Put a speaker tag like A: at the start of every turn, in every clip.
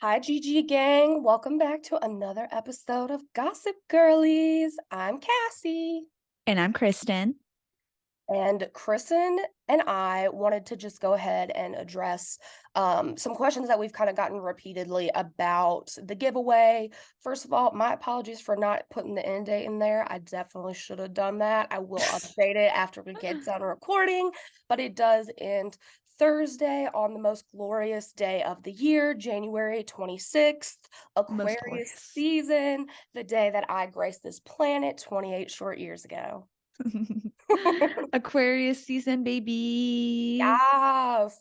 A: Hi, GG gang. Welcome back to another episode of Gossip Girlies. I'm Cassie.
B: And I'm Kristen.
A: And Kristen and I wanted to just go ahead and address some questions that we've kind of gotten repeatedly about the giveaway. First of all, my apologies for not putting the end date in there. I definitely should have done that. I will update it after we get done recording, but it does end Thursday on the most glorious day of the year, January 26th,
B: Most
A: Aquarius
B: glorious.
A: season, the day that I graced this planet 28 short years ago.
B: Aquarius season, baby.
A: Yes.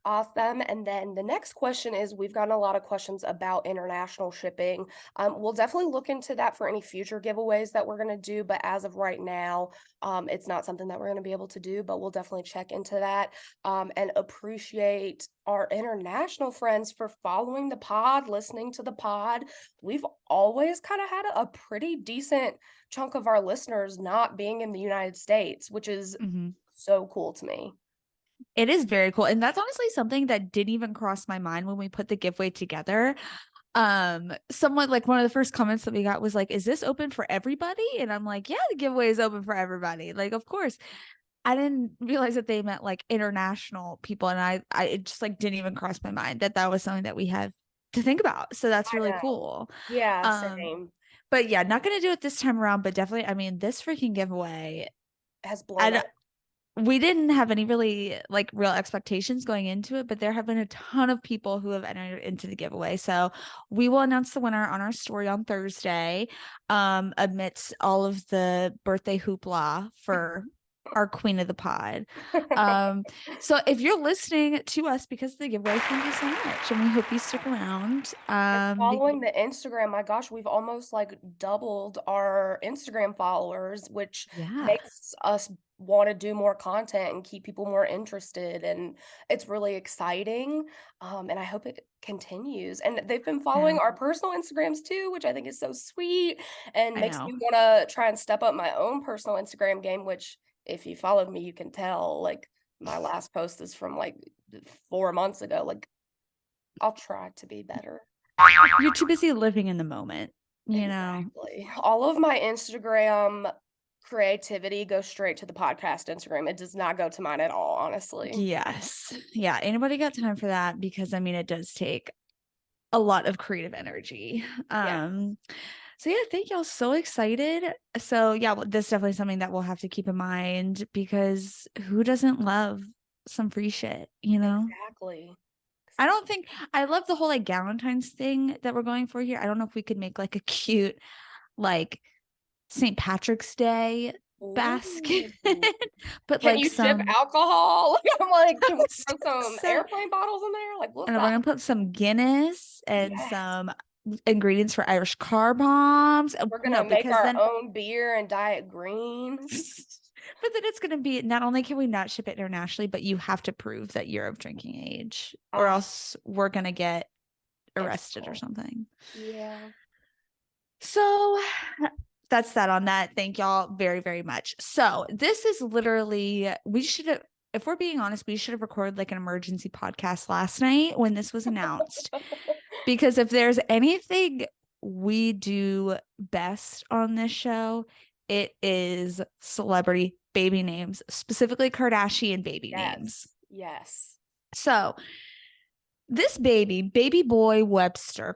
A: Awesome. And then the next question is, we've gotten a lot of questions about international shipping. We'll definitely look into that for any future giveaways that we're going to do. But as of right now, it's not something that we're going to be able to do, but we'll definitely check into that and appreciate our international friends for following the pod, listening to the pod. We've always kind of had a pretty decent chunk of our listeners not being in the United States, which is so cool to me.
B: It is very cool. And that's honestly something that didn't even cross my mind when we put the giveaway together. Someone, like, one of the first comments that we got was like, is this open for everybody? And I'm like, yeah, the giveaway is open for everybody. Like, of course. I didn't realize that they meant like international people. And I it just like didn't even cross my mind that was something that we have to think about. So that's
A: I
B: really
A: know.
B: cool.
A: Yeah,
B: Um,
A: same.
B: but yeah, not gonna do it this time around, but definitely, I mean, this freaking giveaway,
A: Has blown
B: and
A: up.
B: we didn't have any really like real expectations going into it, but there have been a ton of people who have entered into the giveaway. So we will announce the winner on our story on Thursday, amidst all of the birthday hoopla for our queen of the pod. So if you're listening to us because of the giveaway, thank you so much. And we hope you stick around.
A: And following the Instagram, my gosh, we've almost like doubled our Instagram followers, which
B: Yeah.
A: makes us want to do more content and keep people more interested. And it's really exciting. And I hope it continues. And they've been following
B: Yeah,
A: our personal Instagrams too, which I think is so sweet and
B: I
A: makes me
B: know.
A: want to try and step up my own personal Instagram game, which if you followed me, you can tell like my last post is from like 4 months ago. Like I'll try to be better.
B: You're too busy living in the moment, you know?
A: Exactly. All of my Instagram creativity goes straight to the podcast Instagram. It does not go to mine at all, honestly.
B: Yes. Yeah. Anybody got time for that? Because I mean, it does take a lot of creative energy.
A: Yeah.
B: So yeah, thank y'all. So excited. So yeah, well, this is definitely something that we'll have to keep in mind because who doesn't love some free shit, you know?
A: Exactly.
B: I don't think I love the whole like Galentine's thing that we're going for here. I don't know if we could make like a cute like St. Patrick's Day basket,
A: Ooh.
B: but
A: Can
B: like
A: you ship
B: some
A: alcohol? I'm like, can we throw some
B: so
A: airplane bottles in there? Like, what's
B: and we're
A: that?
B: gonna put some Guinness and
A: Yes.
B: some ingredients for Irish car bombs.
A: We're gonna
B: No,
A: make
B: because
A: our
B: then
A: own beer and Diet Green.
B: but then it's gonna be not only can we not ship it internationally, but you have to prove that you're of drinking age, or
A: Ah,
B: else we're gonna get
A: it's
B: arrested or
A: cool.
B: something.
A: Yeah.
B: So that's that on that. Thank y'all very, very much. So this is literally, we should have, if we're being honest, we should have recorded like an emergency podcast last night when this was announced. Because if there's anything we do best on this show, it is celebrity baby names, specifically Kardashian baby names.
A: Yes. Yes.
B: So this baby boy Webster,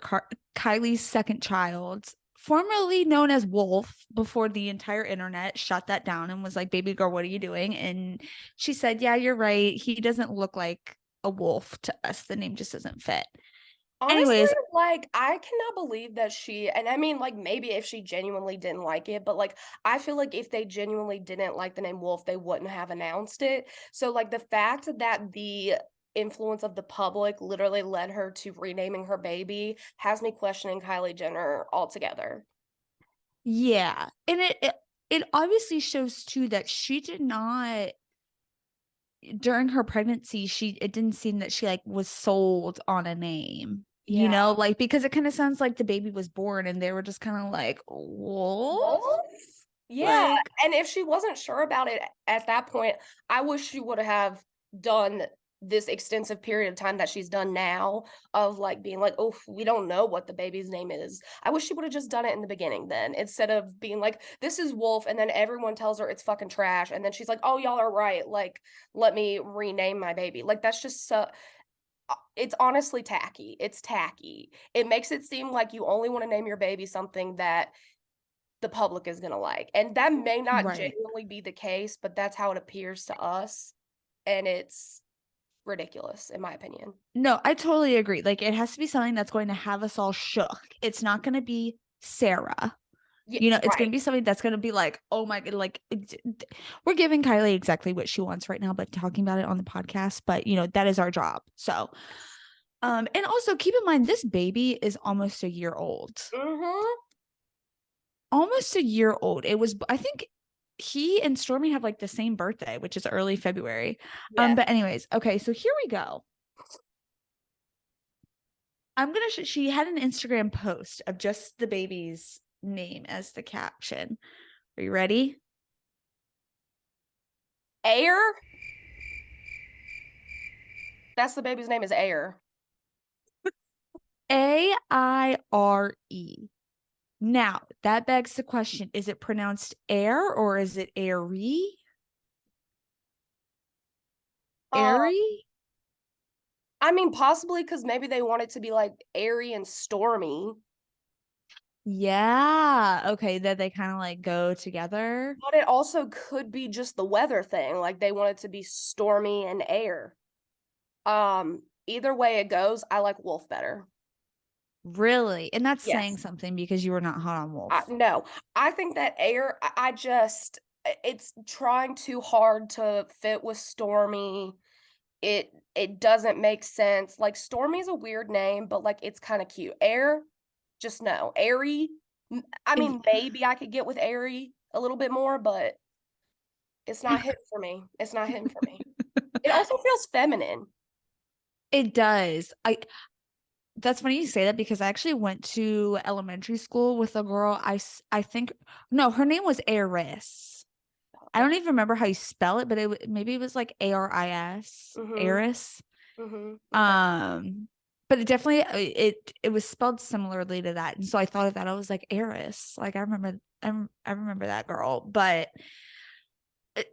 B: Kylie's second child, formerly known as Wolf before the entire internet shut that down and was like, baby girl, what are you doing? And she said, yeah, you're right. He doesn't look like a wolf to us. The name just doesn't fit.
A: Honestly,
B: Anyways,
A: like, I cannot believe that she and I mean, like, maybe if she genuinely didn't like it, but, like, I feel like if they genuinely didn't like the name Wolf, they wouldn't have announced it. So, like, the fact that the influence of the public literally led her to renaming her baby has me questioning Kylie Jenner altogether.
B: yeah. And it obviously shows too that she did not during her pregnancy, it didn't seem that she like was sold on a name, you
A: Yeah.
B: know, like because it kind of sounds like the baby was born and they were just kind of like, wolf?
A: Wolf? Yeah,
B: Like,
A: and if she wasn't sure about it at that point, I wish she would have done this extensive period of time that she's done now of like being like, oh, we don't know what the baby's name is. I wish she would have just done it in the beginning then instead of being like, this is Wolf. And then everyone tells her it's fucking trash. And then she's like, oh, y'all are right. Like, let me rename my baby. Like, that's just so, it's honestly tacky. It's tacky. It makes it seem like you only want to name your baby something that the public is going to like. And that may not
B: Right.
A: genuinely be the case, but that's how it appears to us. And it's ridiculous, in my opinion.
B: No, I totally agree. Like it has to be something that's going to have us all shook. It's not going to be Sarah.
A: Yeah,
B: It's going
A: right.
B: to be something that's going to be like, oh my God, like we're giving Kylie exactly what she wants right now, but talking about it on the podcast. But, that is our job. So, and also keep in mind, this baby is almost a year old.
A: Mm-hmm.
B: Almost a year old. It was, I think he and Stormy have like the same birthday, which is early February.
A: Yes.
B: But anyways, okay, so here we go. She had an Instagram post of just the baby's name as the caption. Are you ready?
A: Air. That's the baby's name is Air.
B: Aire. Now, that begs the question, is it pronounced air or is it airy?
A: Um,
B: Airy?
A: I mean, possibly because maybe they want it to be like airy and stormy,
B: Yeah. Okay, that they kind of like go together.
A: but it also could be just the weather thing. Like they want it to be stormy and air. Either way it goes, I like Wolf better.
B: Really? And that's saying
A: Yes.
B: something because you were not hot on Wolf.
A: No, I think that air, I just, it's trying too hard to fit with stormy. It doesn't make sense. Like Stormy's a weird name, but like it's kind of cute. Air, just no. Airy. I
B: It,
A: mean, maybe I could get with airy a little bit more, but it's not hitting for me. It's not hitting for me. It also feels feminine.
B: it does. That's funny you say that because I actually went to elementary school with a girl. I think no, her name was Eris. I don't
A: Okay.
B: even remember how you spell it, but maybe it was like Aris,
A: Mm-hmm.
B: Eris.
A: Mm-hmm. Okay.
B: Um, but it definitely it was spelled similarly to that, and so I thought of that. I was like Eris, like I remember that girl. But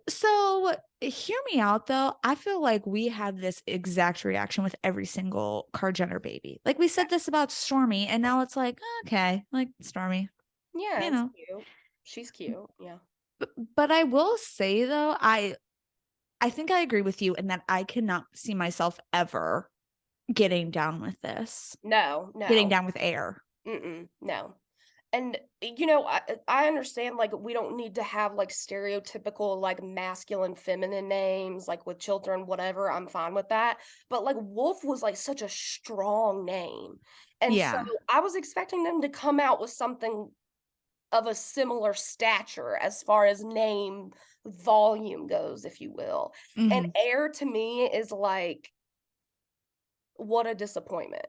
B: so hear me out though. I feel like we have this exact reaction with every single Car Jenner baby. Like we said this about Stormy, and now it's like okay, like Stormy,
A: Yeah,
B: you
A: it's
B: know.
A: cute. She's cute. Yeah.
B: But I will say though, I think I agree with you in that I cannot see myself ever getting down with this,
A: No,
B: getting
A: no.
B: down with air.
A: Mm-mm, no. And I understand like we don't need to have like stereotypical like masculine feminine names like with children whatever. I'm fine with that. But like Wolf was like such a strong name. And so
B: Yeah.
A: I was expecting them to come out with something of a similar stature as far as name volume goes, if you will. And
B: Hmm.
A: Air to me is like what a disappointment.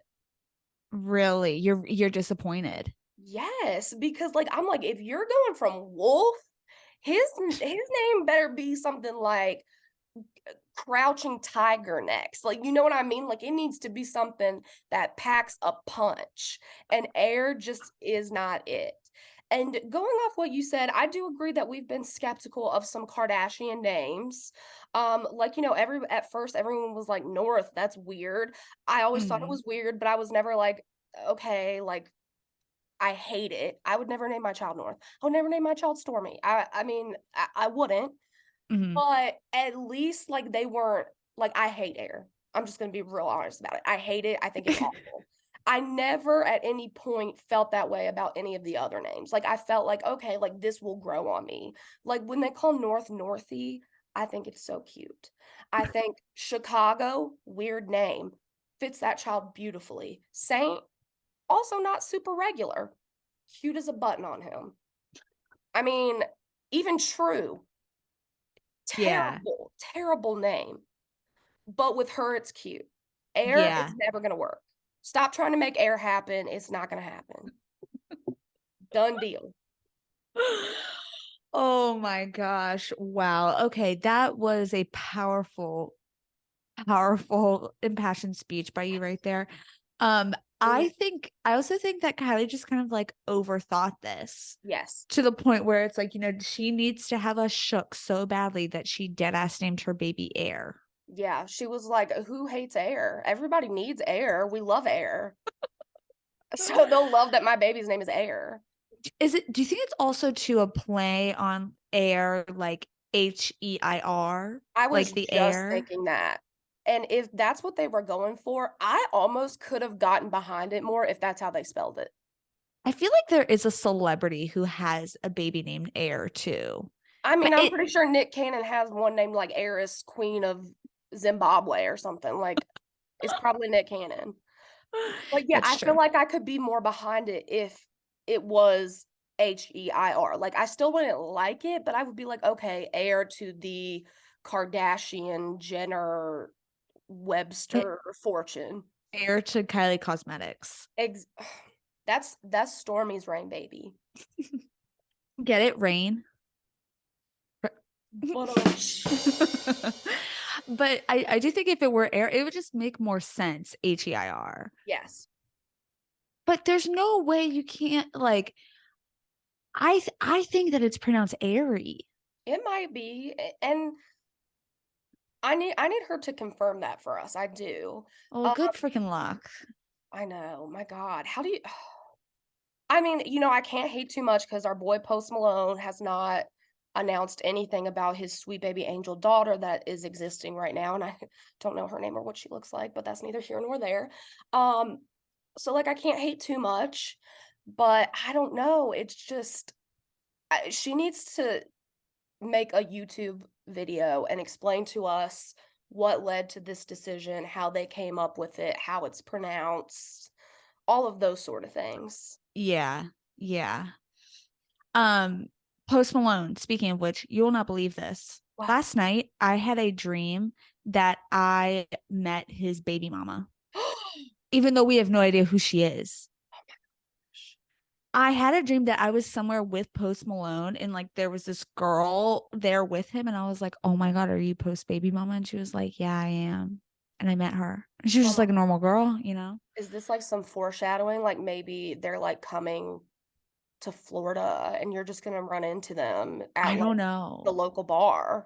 B: Really, you're disappointed.
A: Yes, because like I'm like if you're going from Wolf, his name better be something like Crouching Tiger next. Like you know what I mean? Like it needs to be something that packs a punch. And Air just is not it. And going off what you said, I do agree that we've been skeptical of some Kardashian names. Like every at first everyone was like North, that's weird. I always thought it
B: Hmm.
A: was weird, but I was never like okay, like I hate it. I would never name my child North. I would never name my child Stormy. I mean, I wouldn't,
B: Hmm.
A: but at least like they weren't like I hate air. I'm just gonna be real honest about it. I hate it. I think it's awful. I never at any point felt that way about any of the other names. Like I felt like, okay, like this will grow on me. Like when they call North Northy, I think it's so cute. I think Chicago, weird name, fits that child beautifully. Saint, also not super regular. Cute as a button on him. I mean, even True,
B: Yeah.
A: terrible, terrible name. But with her, it's cute. Air,
B: Yeah.
A: it's never going to work. Stop trying to make air happen. It's not going to happen. Done deal.
B: Oh my gosh. Wow. Okay, that was a powerful powerful, impassioned speech by you right there. I also think that Kylie just kind of like overthought this
A: Yes.
B: to the point where it's like, she needs to have us shook so badly that she dead ass named her baby Air.
A: Yeah, she was like, "Who hates air? Everybody needs air. We love air." So they'll love that my baby's name is Air.
B: Do you think it's also to a play on air, like HEIR,
A: I was
B: like the
A: just
B: air?
A: thinking that. And if that's what they were going for, I almost could have gotten behind it more if that's how they spelled it.
B: I feel like there is a celebrity who has a baby named Air too.
A: I mean,
B: But
A: I'm pretty sure Nick Cannon has one named like Heiress Queen of Zimbabwe or something. Like, it's probably Nick Cannon. But yeah,
B: that's
A: I feel
B: true.
A: like I could be more behind it if it was HEIR. Like, I still wouldn't like it, but I would be like, okay, heir to the Kardashian Jenner Webster fortune.
B: Air to Kylie Cosmetics.
A: Ex- that's Stormy's Rain baby.
B: Get it, Rain?
A: But
B: But I do think if it were Air, it would just make more sense, HEIR.
A: yes,
B: But there's no way you can't like I think that it's pronounced airy.
A: it might be, and I need her to confirm that for us. I do.
B: Oh,
A: Um,
B: good freaking luck.
A: I know. My God, how do you? I mean, I can't hate too much because our boy Post Malone has not announced anything about his sweet baby angel daughter that is existing right now, and I don't know her name or what she looks like, but that's neither here nor there. Um, so like I can't hate too much, but I don't know. It's just she needs to make a YouTube video and explain to us what led to this decision, how they came up with it, how it's pronounced, all of those sort of things.
B: Yeah. Yeah. Um, Post Malone, speaking of which, you will not believe this.
A: What?
B: Last night, I had a dream that I met his baby mama, even though we have no idea who she is. I had a dream that I was somewhere with Post Malone and like there was this girl there with him. And I was like, oh my God, are you Post baby mama? And she was like, yeah, I am. And I met her. And she was
A: Oh
B: just
A: my,
B: like a normal girl.
A: is this like some foreshadowing? Like maybe they're like coming to Florida and you're just gonna run into them
B: I
A: at like
B: don't
A: the
B: know.
A: local bar.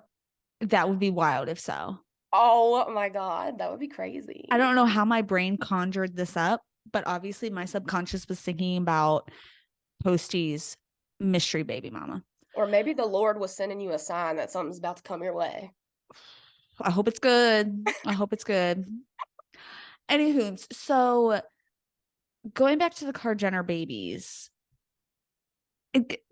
B: That would be wild if so.
A: Oh my God, that would be
B: I
A: crazy.
B: don't know how my brain conjured this up, but obviously my subconscious was thinking about Posty's mystery baby mama.
A: Or maybe the Lord was sending you a sign that something's about to come your way.
B: I hope it's good. I hope it's good. Anywho, so going back to the Card Jenner babies,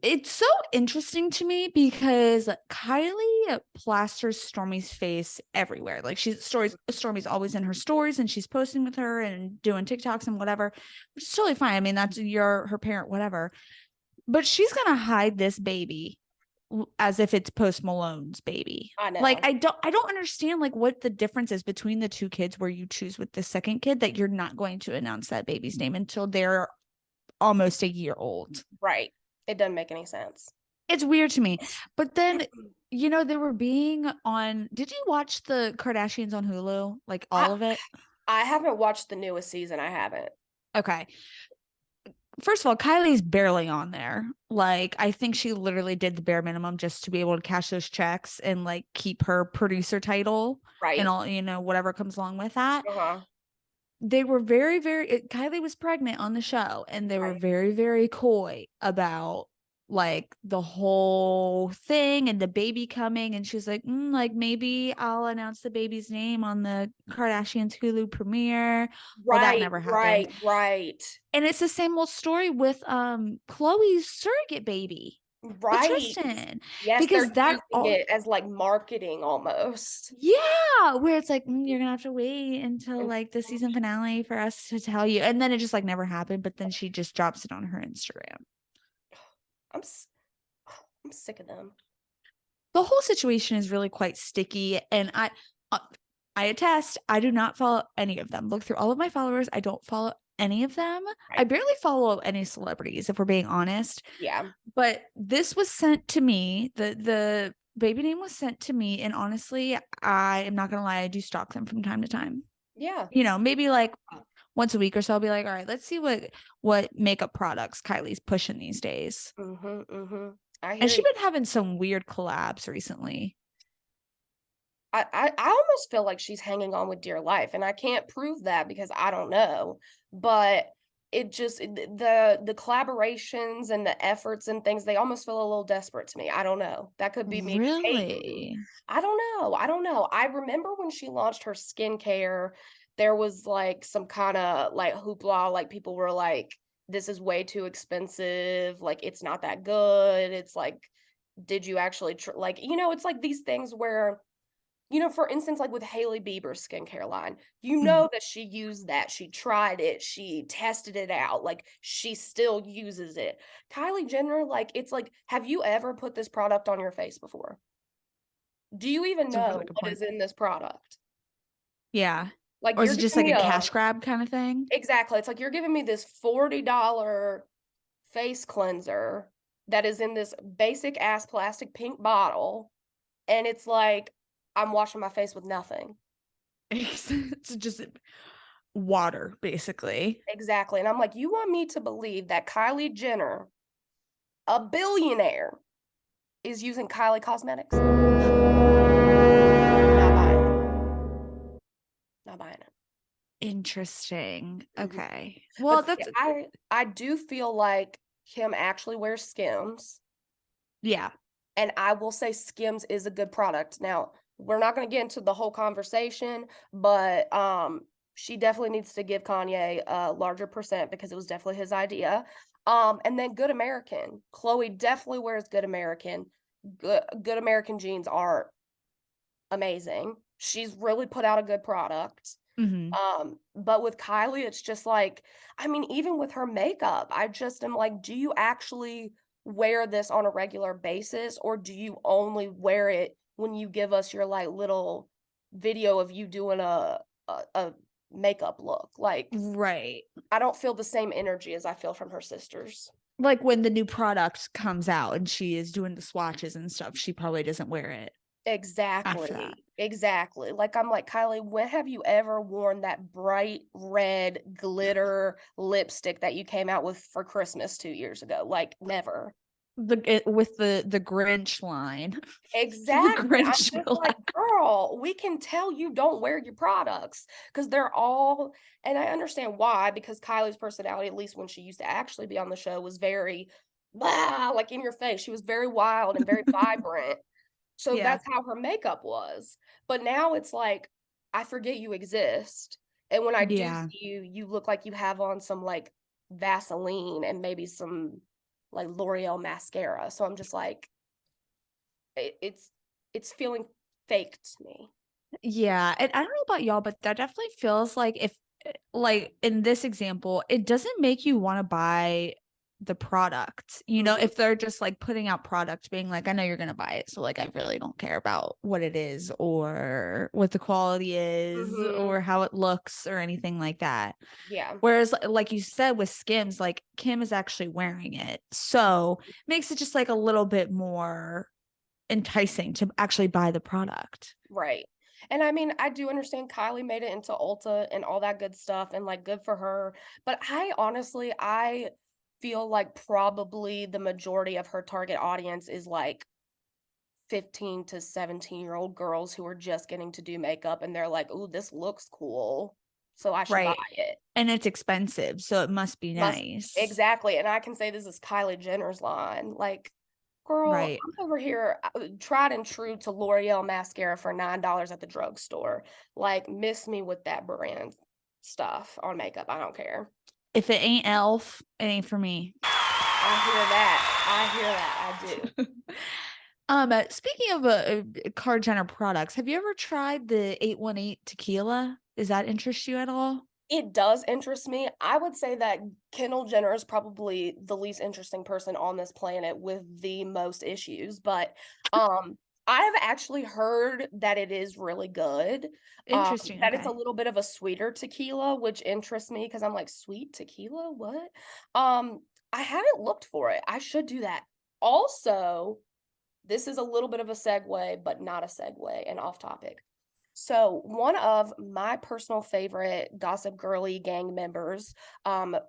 B: it's so interesting to me because Kylie plasters Stormy's face everywhere. Like Stormy's always in her stories and she's posting with her and doing TikToks and whatever, which is totally fine. I mean, that's her parent, whatever. But she's gonna hide this baby as if it's Post Malone's baby.
A: I
B: Like
A: know.
B: I don't understand like what the difference is between the two kids where you choose with the second kid that you're not going to announce that baby's name until they're almost a year old.
A: Right. It doesn't make any sense.
B: It's weird to me. But then, they were being on. Did you watch the Kardashians on Hulu? Like
A: I
B: all of it?
A: I haven't watched the newest season. I haven't.
B: Okay. First of all, Kylie's barely on there. Like, I think she literally did the bare minimum just to be able to cash those checks and like keep her producer title and
A: Right.
B: all, whatever comes along with that.
A: Uh-huh.
B: They were very, Kylie was pregnant on the show and they were
A: Right.
B: very, very coy about like the whole thing and the baby coming. And she's like, like maybe I'll announce the baby's name on the Kardashians Hulu premiere. Well, that
A: Right,
B: never happened.
A: right, right.
B: And it's the same old story with Chloe's surrogate baby with
A: Right.
B: Tristan.
A: Yes, they're
B: Because that
A: using
B: all
A: it as like marketing almost.
B: yeah, where it's like you're gonna have to wait until like the season finale for us to tell you. And then it just like never happened, but then she just drops it on her Instagram.
A: I'm s- I'm sick of them.
B: The whole situation is really quite sticky, and I attest I do not follow any of them. Look through all of my followers, I don't follow any of them. I
A: Right.
B: barely follow any celebrities, if we're being honest.
A: Yeah.
B: But this was sent to me. The baby name was sent to me, and honestly, I am not gonna lie, I do stalk them from time to time.
A: Yeah.
B: Maybe like once a week or so, I'll be like, all right, let's see what makeup products Kylie's pushing these days.
A: I
B: And
A: hear
B: she's
A: you.
B: been having some weird collabs recently.
A: I almost feel like she's hanging on with dear life, and I can't prove that because I don't know. But it just the collaborations and the efforts and things, they almost feel a little desperate to me. I don't know. That could be me hating.
B: Really?
A: I don't know. I don't know. I remember when she launched her skincare, there was like some kind of like hoopla, like people were like, this is way too expensive, like it's not that good. It's like, did you actually like, it's like these things where for instance, like with Hailey Bieber's skincare line,
B: Mhm.
A: that she used that. She tried it. She tested it out. Like she still uses it. Kylie Jenner, like, it's like, have you ever put this product on your face before? Do you even
B: It's a really
A: know
B: good
A: what
B: point.
A: is in this product?
B: Yeah.
A: Like
B: Or is
A: you're
B: it just
A: giving
B: like
A: me
B: a
A: a
B: cash grab kind of thing?
A: exactly. It's like you're giving me this $40 face cleanser that is in this basic ass plastic pink bottle. And it's like I'm washing my face with nothing.
B: It's just water, basically.
A: Exactly. And I'm like, you want me to believe that Kylie Jenner, a billionaire, is using Kylie Cosmetics? Not buying it. Not buying it.
B: Interesting.
A: Mhm.
B: Okay.
A: But
B: Well,
A: see,
B: that's
A: I do feel like Kim actually wears Skims,
B: yeah.
A: and I will say Skims is a good product. Now, we're not going to get into the whole conversation, but she definitely needs to give Kanye a larger percent because it was definitely his idea. And then Good American. Chloe definitely wears Good American. Good American jeans are amazing. She's really put out a good product.
B: Hmm.
A: But with Kylie, it's just like, I mean, even with her makeup, I just am like, do you actually wear this on a regular basis, or do you only wear it when you give us your like little video of you doing a makeup look? Like,
B: Right.
A: I don't feel the same energy as I feel from her sisters.
B: Like when the new product comes out and she is doing the swatches and stuff, she probably doesn't wear it after that.
A: Exactly. Exactly. Like, I'm like, Kylie, when have you ever worn that bright red glitter lipstick that you came out with for Christmas 2 years ago? Like, never.
B: With the Grinch line. The
A: Exactly. I'm
B: Grinch
A: just like,
B: collab.
A: girl, we can tell you don't wear your products because they're all, and I understand why, because Kylie's personality, at least when she used to actually be on the show, was very, blah, like in your face. She was very wild and very vibrant. So
B: Yeah.
A: that's how her makeup was. But now it's like, I forget you exist. And when I do
B: Yeah.
A: see you, you look like you have on some like Vaseline and maybe some like L'Oreal mascara. So I'm just like, it's feeling fake to me.
B: Yeah. And I don't know about y'all, but that definitely feels like if like in this example, it doesn't make you want to buy the product.
A: Mhm.
B: If they're just like putting out product being like, I know you're gonna buy it. So like I really don't care about what it is or what the quality is
A: Mhm.
B: or how it looks or anything like that.
A: Yeah.
B: Whereas, like you said, with Skims, like Kim is actually wearing it. So makes it just like a little bit more enticing to actually buy the product.
A: Right. And I mean, I do understand Kylie made it into Ulta and all that good stuff and like good for her. But I feel like probably the majority of her target audience is like 15 to 17-year-old girls who are just getting to do makeup and they're like, "Ooh, this looks cool. So I should buy
B: Right.
A: it."
B: And it's expensive. So it must be
A: Must
B: nice.
A: exactly. And I can say this is Kylie Jenner's line. Like, girl,
B: Right.
A: I'm over here tried and true to L'Oreal mascara for $9 at the drugstore. Like, miss me with that brand stuff on makeup. I don't care.
B: If it ain't Elf, it ain't for me.
A: I hear that. I hear that. I do.
B: Speaking of Card Jenner products, have you ever tried the 818 tequila? Does that interest you at all?
A: It does interest me. I would say that Kendall Jenner is probably the least interesting person on this planet with the most issues, but I have actually heard that it is really good.
B: Interesting.
A: That it's a
B: Okay.
A: little bit of a sweeter tequila, which interests me because I'm like, sweet tequila? What? I haven't looked for it. I should do that. Also, This is a little bit of a segue, but not a segue and off topic. So, one of my personal favorite Gossip Girly gang members,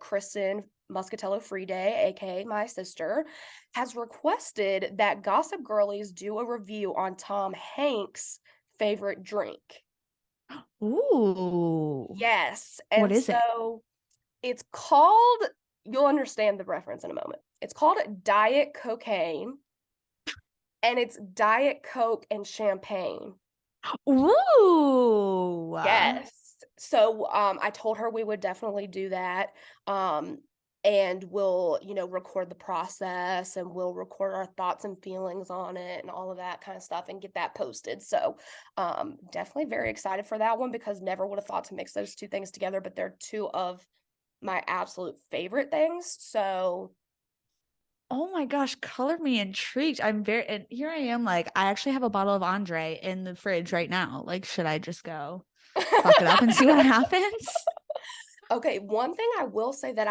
A: Kristen Muscatello Friday, aka my sister, has requested that Gossip Girlies do a review on Tom Hanks' favorite drink.
B: Ooh.
A: Yes.
B: What
A: And
B: is it?
A: so it's called, you'll understand the reference in a moment. It's called Diet Cocaine, and it's Diet Coke and champagne.
B: Ooh.
A: Yes. So, I told her we would definitely do that. Um, and we'll, record the process, and we'll record our thoughts and feelings on it and all of that kind of stuff and get that posted. So, definitely very excited for that one because never would have thought to mix those two things together, but they're two of my absolute favorite things. So,
B: Oh my gosh, color me intrigued. And here I am, like, I actually have a bottle of Andre in the fridge right now. Like, should I just go fuck it up and see what happens?
A: Okay, one thing I will say that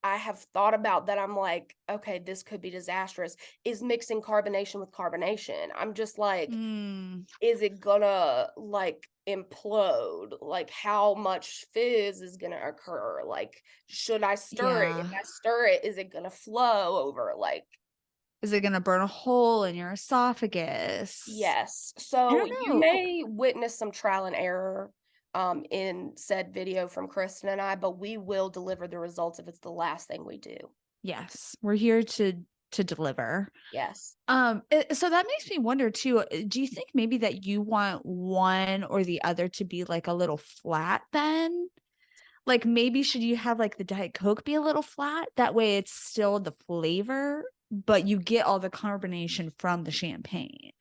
A: I have thought about that I'm like, okay, this could be disastrous is mixing carbonation with carbonation. I'm just like,
B: Mm,
A: is it gonna like implode? Like how much fizz is gonna occur? Like, should I stir it? If
B: yeah.
A: I stir it, is it gonna flow over? Like,
B: Is it gonna burn a hole in your esophagus?
A: yes.
B: I
A: So
B: don't
A: you
B: know.
A: may witness some trial and error in said video from Kristen and I, but we will deliver the results if it's the last thing we do.
B: Yes, we're here to deliver.
A: Yes.
B: So that makes me wonder too. Do you think maybe that you want one or the other to be like a little flat then? Like maybe should you have like the Diet Coke be a little flat? That way it's still the flavor, but you get all the carbonation from the champagne.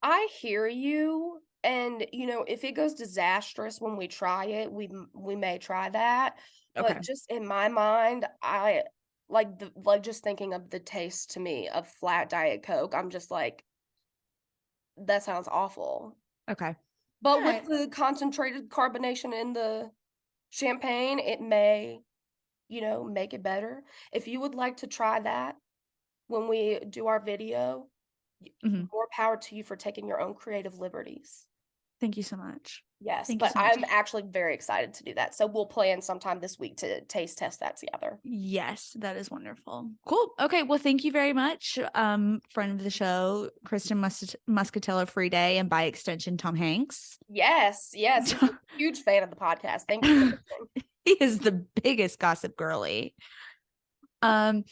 A: I hear you. And if it goes disastrous when we try it, we may try that.
B: Okay.
A: But just in my mind, I like just thinking of the taste to me of flat Diet Coke. I'm just like, that sounds awful.
B: Okay. All
A: But with
B: right.
A: the concentrated carbonation in the champagne, it may, make it better. If you would like to try that when we do our video,
B: Mhm.
A: more power to you for taking your own creative liberties.
B: Thank you so much.
A: Yes,
B: Thank you
A: but
B: so much.
A: I'm actually very excited to do that. So we'll plan sometime this week to taste test that together.
B: Yes, that is wonderful. Cool. Okay. Well, thank you very much. Friend of the show, Kristen Muscatello Free Day, and by extension, Tom Hanks.
A: Yes, yes, he's a huge fan of the podcast. Thank you for listening.
B: He is the biggest gossip girly. Um,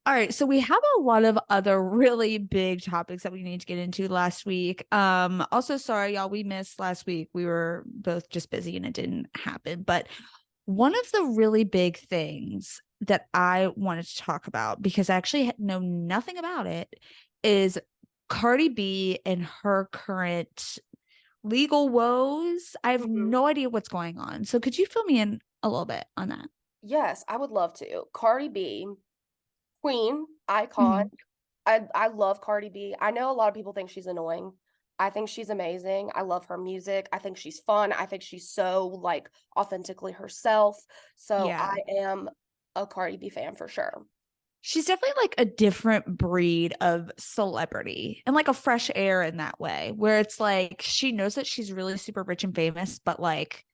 B: all right, so we have a lot of other really big topics that we need to get into last week. Also sorry y'all, we missed last week. We were both just busy and it didn't happen. But one of the really big things that I wanted to talk about, because I actually know nothing about it, is Cardi B and her current legal woes. I have
A: Mhm.
B: no idea what's going on. So could you fill me in a little bit on that?
A: Yes, I would love to. Cardi B, queen, icon.
B: Mhm.
A: I love Cardi B. I know a lot of people think she's annoying. I think she's amazing. I love her music. I think she's fun. I think she's so like authentically herself. So
B: Yeah.
A: I am a Cardi B fan for sure.
B: She's definitely like a different breed of celebrity and like a fresh air in that way, where it's like she knows that she's really super rich and famous, but like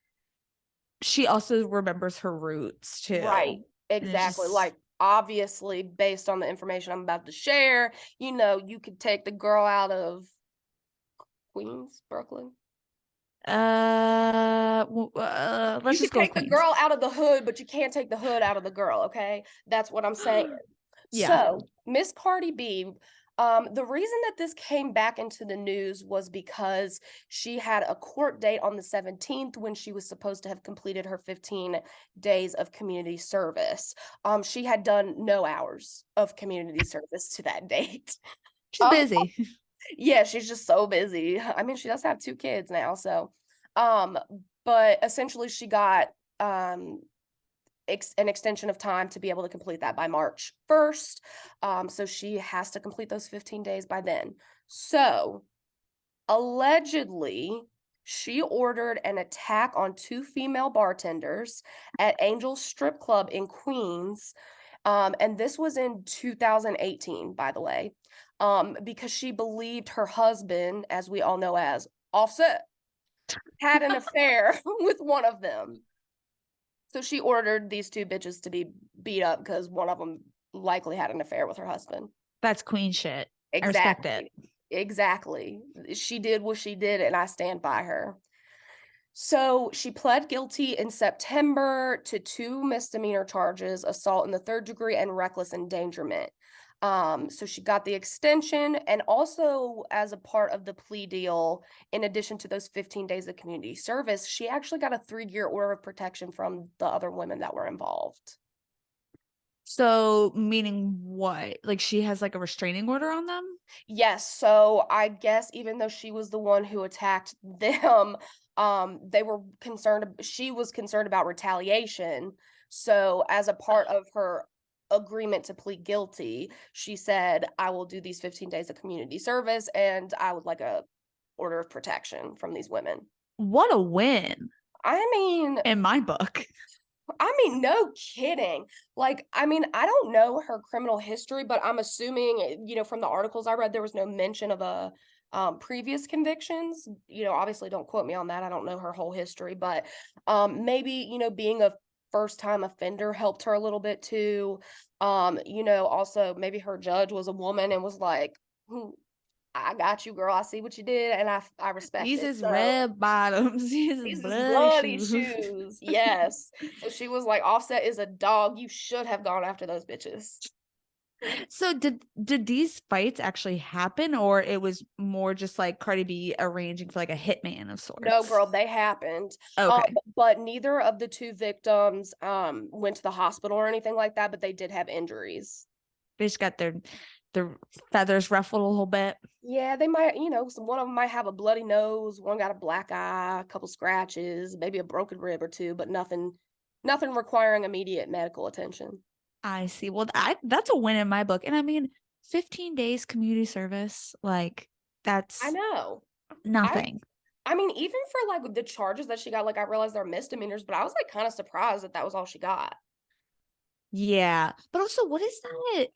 B: she also remembers her roots
A: Right.
B: too. And it's
A: Exactly.
B: just,
A: Like obviously based on the information I'm about to share, you could take the girl out of Queens, Brooklyn.
B: let's
A: You
B: just
A: could
B: go with
A: take the
B: Queens.
A: girl out of the hood, but you can't take the hood out of the girl, okay? That's what I'm saying.
B: Yeah.
A: So, Miss Cardi B, the reason that this came back into the news was because she had a court date on the 17th when she was supposed to have completed her 15 days of community service. She had done no hours of community service to that date.
B: She's busy.
A: Yeah, she's just so busy. I mean, she does have 2 kids now, so, um, but essentially she got, um, an extension of time to be able to complete that by March 1st. So she has to complete those 15 days by then. So, allegedly, she ordered an attack on 2 female bartenders at Angel's Strip Club in Queens, And this was in 2018, by the way, because she believed her husband, as we all know as Offset, had an affair with one of them. So she ordered these two bitches to be beat up because one of them likely had an affair with her husband.
B: That's queen shit. I respect it.
A: Exactly. She did what she did, and I stand by her. So she pled guilty in September to two misdemeanor charges, assault in the third degree and reckless endangerment. So she got the extension, and also as a part of the plea deal, in addition to those 15 days of community service, she actually got a 3-year order of protection from the other women that were involved.
B: So meaning what? Like she has like a restraining order on them?
A: Yes, so I guess even though she was the one who attacked them, they were concerned she was concerned about retaliation. So as a part of her agreement to plead guilty, she said, "I will do these 15 days of community service and I would like a order of protection from these women."
B: What a win
A: I mean,
B: in my book.
A: no kidding. Like, I don't know her criminal history, but I'm assuming, from the articles I read, there was no mention of a previous convictions. Obviously, don't quote me on that. I don't know her whole history, but maybe, being a first time offender helped her a little bit too. Also maybe her judge was a woman and was like, "Hmm, I got you, girl. I see what you did, and I respect
B: These
A: it."
B: is
A: So
B: red bottoms. These is
A: these is
B: bloody
A: bloody
B: shoes.
A: shoes. Yes. So she was like, "Offset is a dog. You should have gone after those bitches."
B: So did these fights actually happen, or it was more just like Cardi B arranging for like a hitman of
A: No,
B: sorts?
A: girl, they happened.
B: Okay.
A: But neither of the two victims went to the hospital or anything like that, but they did have injuries.
B: They just got their feathers ruffled a little bit.
A: Yeah, they might, one of them might have a bloody nose, one got a black eye, a couple scratches, maybe a broken rib or two, but nothing requiring immediate medical attention.
B: I see. Well, that's a win in my book. And I mean, 15 days community service, like
A: I
B: that's
A: know. I
B: nothing.
A: even for like the charges that she got, like I realized they're misdemeanors, but I was like kind of surprised that that was all she got.
B: Yeah. But also, what is that?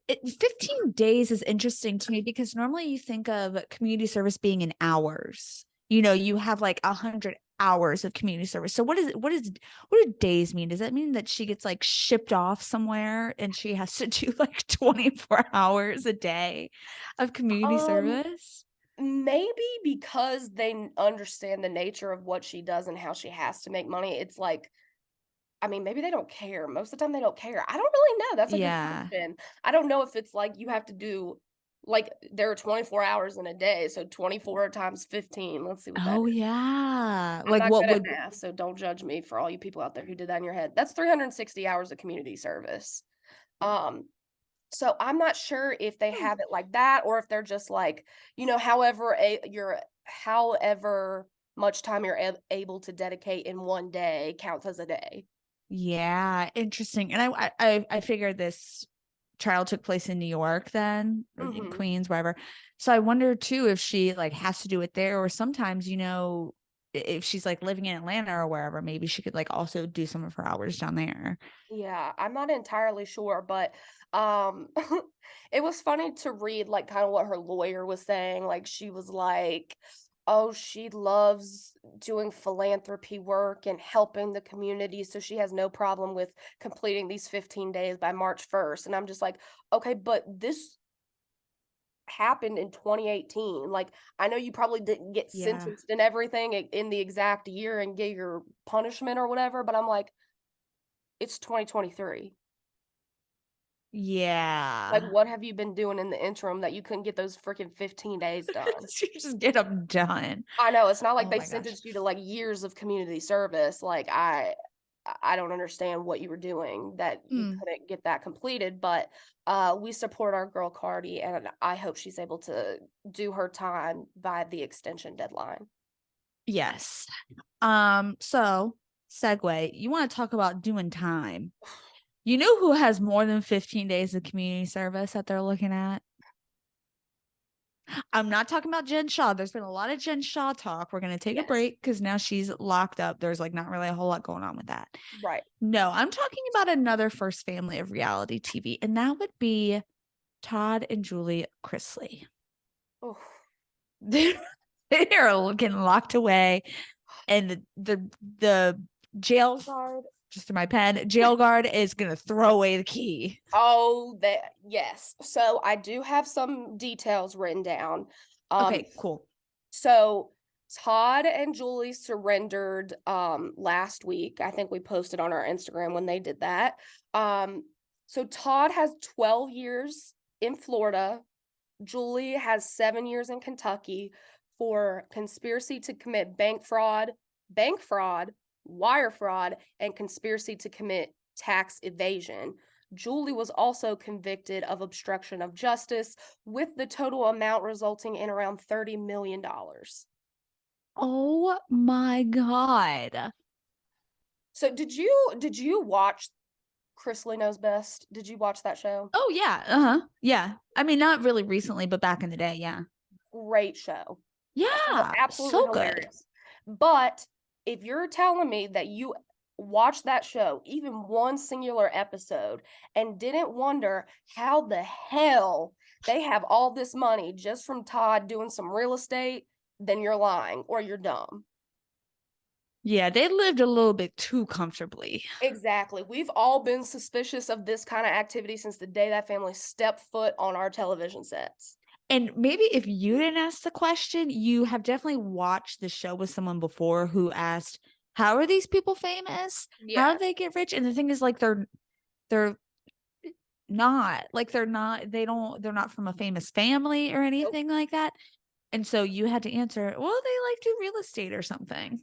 B: 15 days is interesting to me because normally you think of community service being in hours. You have like 100 hours of community service. So what do days mean? Does that mean that she gets like shipped off somewhere and she has to do like 24 hours a day of community
A: Um,
B: service?
A: Maybe because they understand the nature of what she does and how she has to make money. It's like, maybe they don't care. Most of the time, they don't care. I don't really know. That's a good
B: Yeah.
A: question. I don't know if it's like you have to do, like, there are 24 hours in a day. So 24 times 15. Let's see what that
B: Oh
A: is.
B: yeah.
A: I'm
B: Like
A: not
B: what
A: good at
B: would
A: math, so don't judge me for all you people out there who did that in your head. That's 360 hours of community service. Um, so I'm not sure if they have it like that or if they're just like, however much time you're able to dedicate in one day counts as a day.
B: Yeah, interesting. And I figured this trial took place in New York then, or in
A: Mhm.
B: Queens, wherever. So I wonder too if she like has to do it there, or sometimes, if she's like living in Atlanta or wherever, maybe she could like also do some of her hours down there.
A: Yeah, I'm not entirely sure, but um it was funny to read like kind of what her lawyer was saying. Like she was like, "Oh, she loves doing philanthropy work and helping the community, so she has no problem with completing these 15 days by March 1st." And I'm just like, "Okay, but this happened in 2018. Like I know you probably didn't get
B: Yeah.
A: sentenced and everything in the exact year and get your punishment or whatever, but I'm like, it's 2023. Like,
B: Yeah.
A: what have you been doing in the interim that you couldn't get those freaking 15 days done?"
B: Just get them done.
A: I know, it's not like
B: Oh
A: they
B: my gosh.
A: sentenced you to, like, years of community service. Like, I don't understand what you were doing that you
B: Hmm.
A: couldn't get that completed, but, we support our girl Cardi, and I hope she's able to do her time by the extension deadline.
B: Yes. So segue, you want to talk about doing time. You know who has more than 15 days of community service that they're looking at? I'm not talking about Jen Shaw. There's been a lot of Jen Shaw talk. We're going to take a
A: Yes.
B: break because now she's locked up. There's like not really a whole lot going on with that.
A: Right.
B: No, I'm talking about another first family of reality TV, and that would be Todd and Julie Chrisley.
A: Oh,
B: They're, they're getting locked away, and the jail guard, just in my pen, jail guard is gonna throw away the key.
A: oh, that yes. So I do have some details written down. Um,
B: Okay, cool.
A: so Todd and Julie surrendered last week. I think we posted on our Instagram when they did that. Um, so Todd has 12 years in Florida. Julie has 7 years in Kentucky for conspiracy to commit bank fraud, wire fraud, and conspiracy to commit tax evasion. Julie was also convicted of obstruction of justice, with the total amount resulting in around $30 million.
B: Oh my god.
A: So did you watch Chrisley Knows Best? Did you watch that show?
B: Oh yeah, yeah. I mean, not really recently, but back in the day, yeah.
A: Great show.
B: Yeah,
A: Absolutely
B: so good.
A: hilarious. But if you're telling me that you watched that show, even one singular episode, and didn't wonder how the hell they have all this money just from Todd doing some real estate, then you're lying or you're dumb.
B: Yeah, they lived a little bit too comfortably.
A: Exactly. We've all been suspicious of this kind of activity since the day that family stepped foot on our television sets.
B: And maybe if you didn't ask the question, you have definitely watched the show with someone before who asked, how are these people famous? How
A: Yeah.
B: do they get rich? And the thing is, like, they're not like they're not from a famous family or
A: Nope.
B: anything like that. And so you had to answer, well, they like do real estate or something.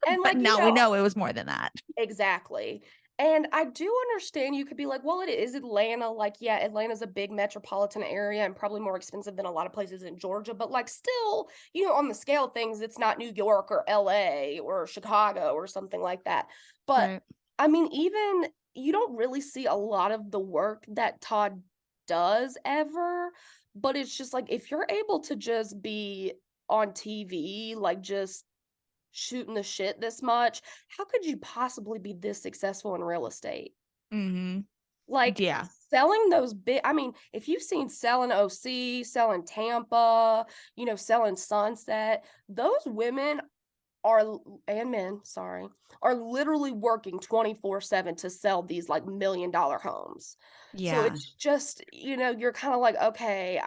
A: And
B: But
A: like,
B: now we know it was more than that.
A: exactly. And I do understand you could be like, well, it is Atlanta. Like, yeah, Atlanta's a big metropolitan area and probably more expensive than a lot of places in Georgia. But like, still, on the scale of things, it's not New York or LA or Chicago or something like that. But
B: Right.
A: I mean, even you don't really see a lot of the work that Todd does ever. But it's just like, if you're able to just be on TV, like just shooting the shit this much, how could you possibly be this successful in real estate?
B: Mm-hmm.
A: Like
B: Yeah.
A: selling those big, I mean, if you've seen selling OC, selling Tampa, selling Sunset, those women are, and men, sorry, are literally working 24/7 to sell these like $1 million homes. So
B: Yeah.
A: it's just, you're kind of like, okay,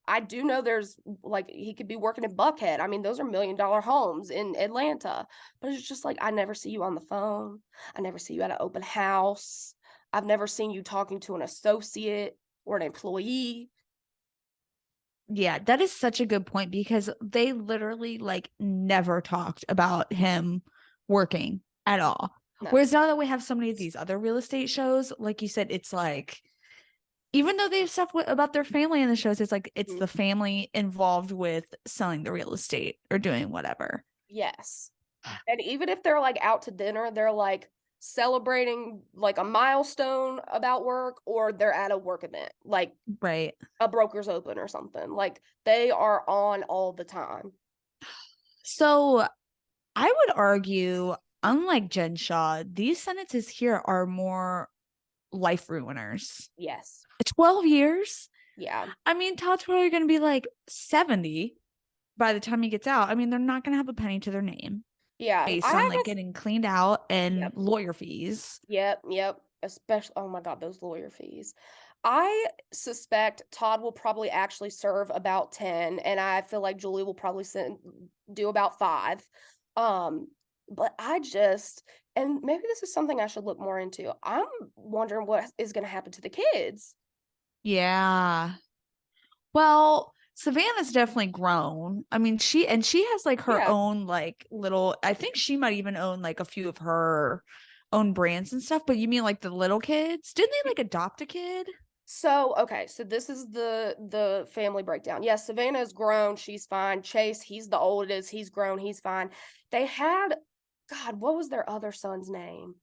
A: I do know there's like he could be working in Buckhead. I mean, those are $1 million homes in Atlanta. But it's just like I never see you on the phone. I never see you at an open house. I've never seen you talking to an associate or an employee.
B: Yeah, that is such a good point because they literally like never talked about him working at all.
A: No.
B: Whereas now that we have so many of these other real estate shows, like you said, it's like even though they have stuff about their family in the shows, it's like it's
A: Mhm.
B: the family involved with selling the real estate or doing whatever.
A: Yes. And even if they're like out to dinner, they're like celebrating like a milestone about work, or they're at a work event, like
B: Right.
A: a broker's open or something. Like they are on all the time.
B: So I would argue, unlike Jen Shaw, these sentences here are more life ruiners.
A: Yes.
B: 12 years?
A: Yeah.
B: I mean, Todd's probably going to be like 70 by the time he gets out. I mean, they're not going to have a penny to their name
A: Yeah.
B: based
A: I
B: on
A: have
B: like getting cleaned out and
A: Yep.
B: lawyer fees.
A: Yep. Especially, oh my God, those lawyer fees. I suspect Todd will probably actually serve about 10, and I feel like Julie will probably do about 5. Um, but and maybe this is something I should look more into. I'm wondering what is going to happen to the kids.
B: Yeah. Well, Savannah's definitely grown. I mean, she has like her
A: Yeah.
B: own like little, I think she might even own like a few of her own brands and stuff. But you mean like the little kids? Didn't they like adopt a kid?
A: So, okay, so this is the family breakdown. Yes, Savannah is grown, she's fine. Chase, he's the oldest, he's grown, he's fine. They had, God, what was their other son's name?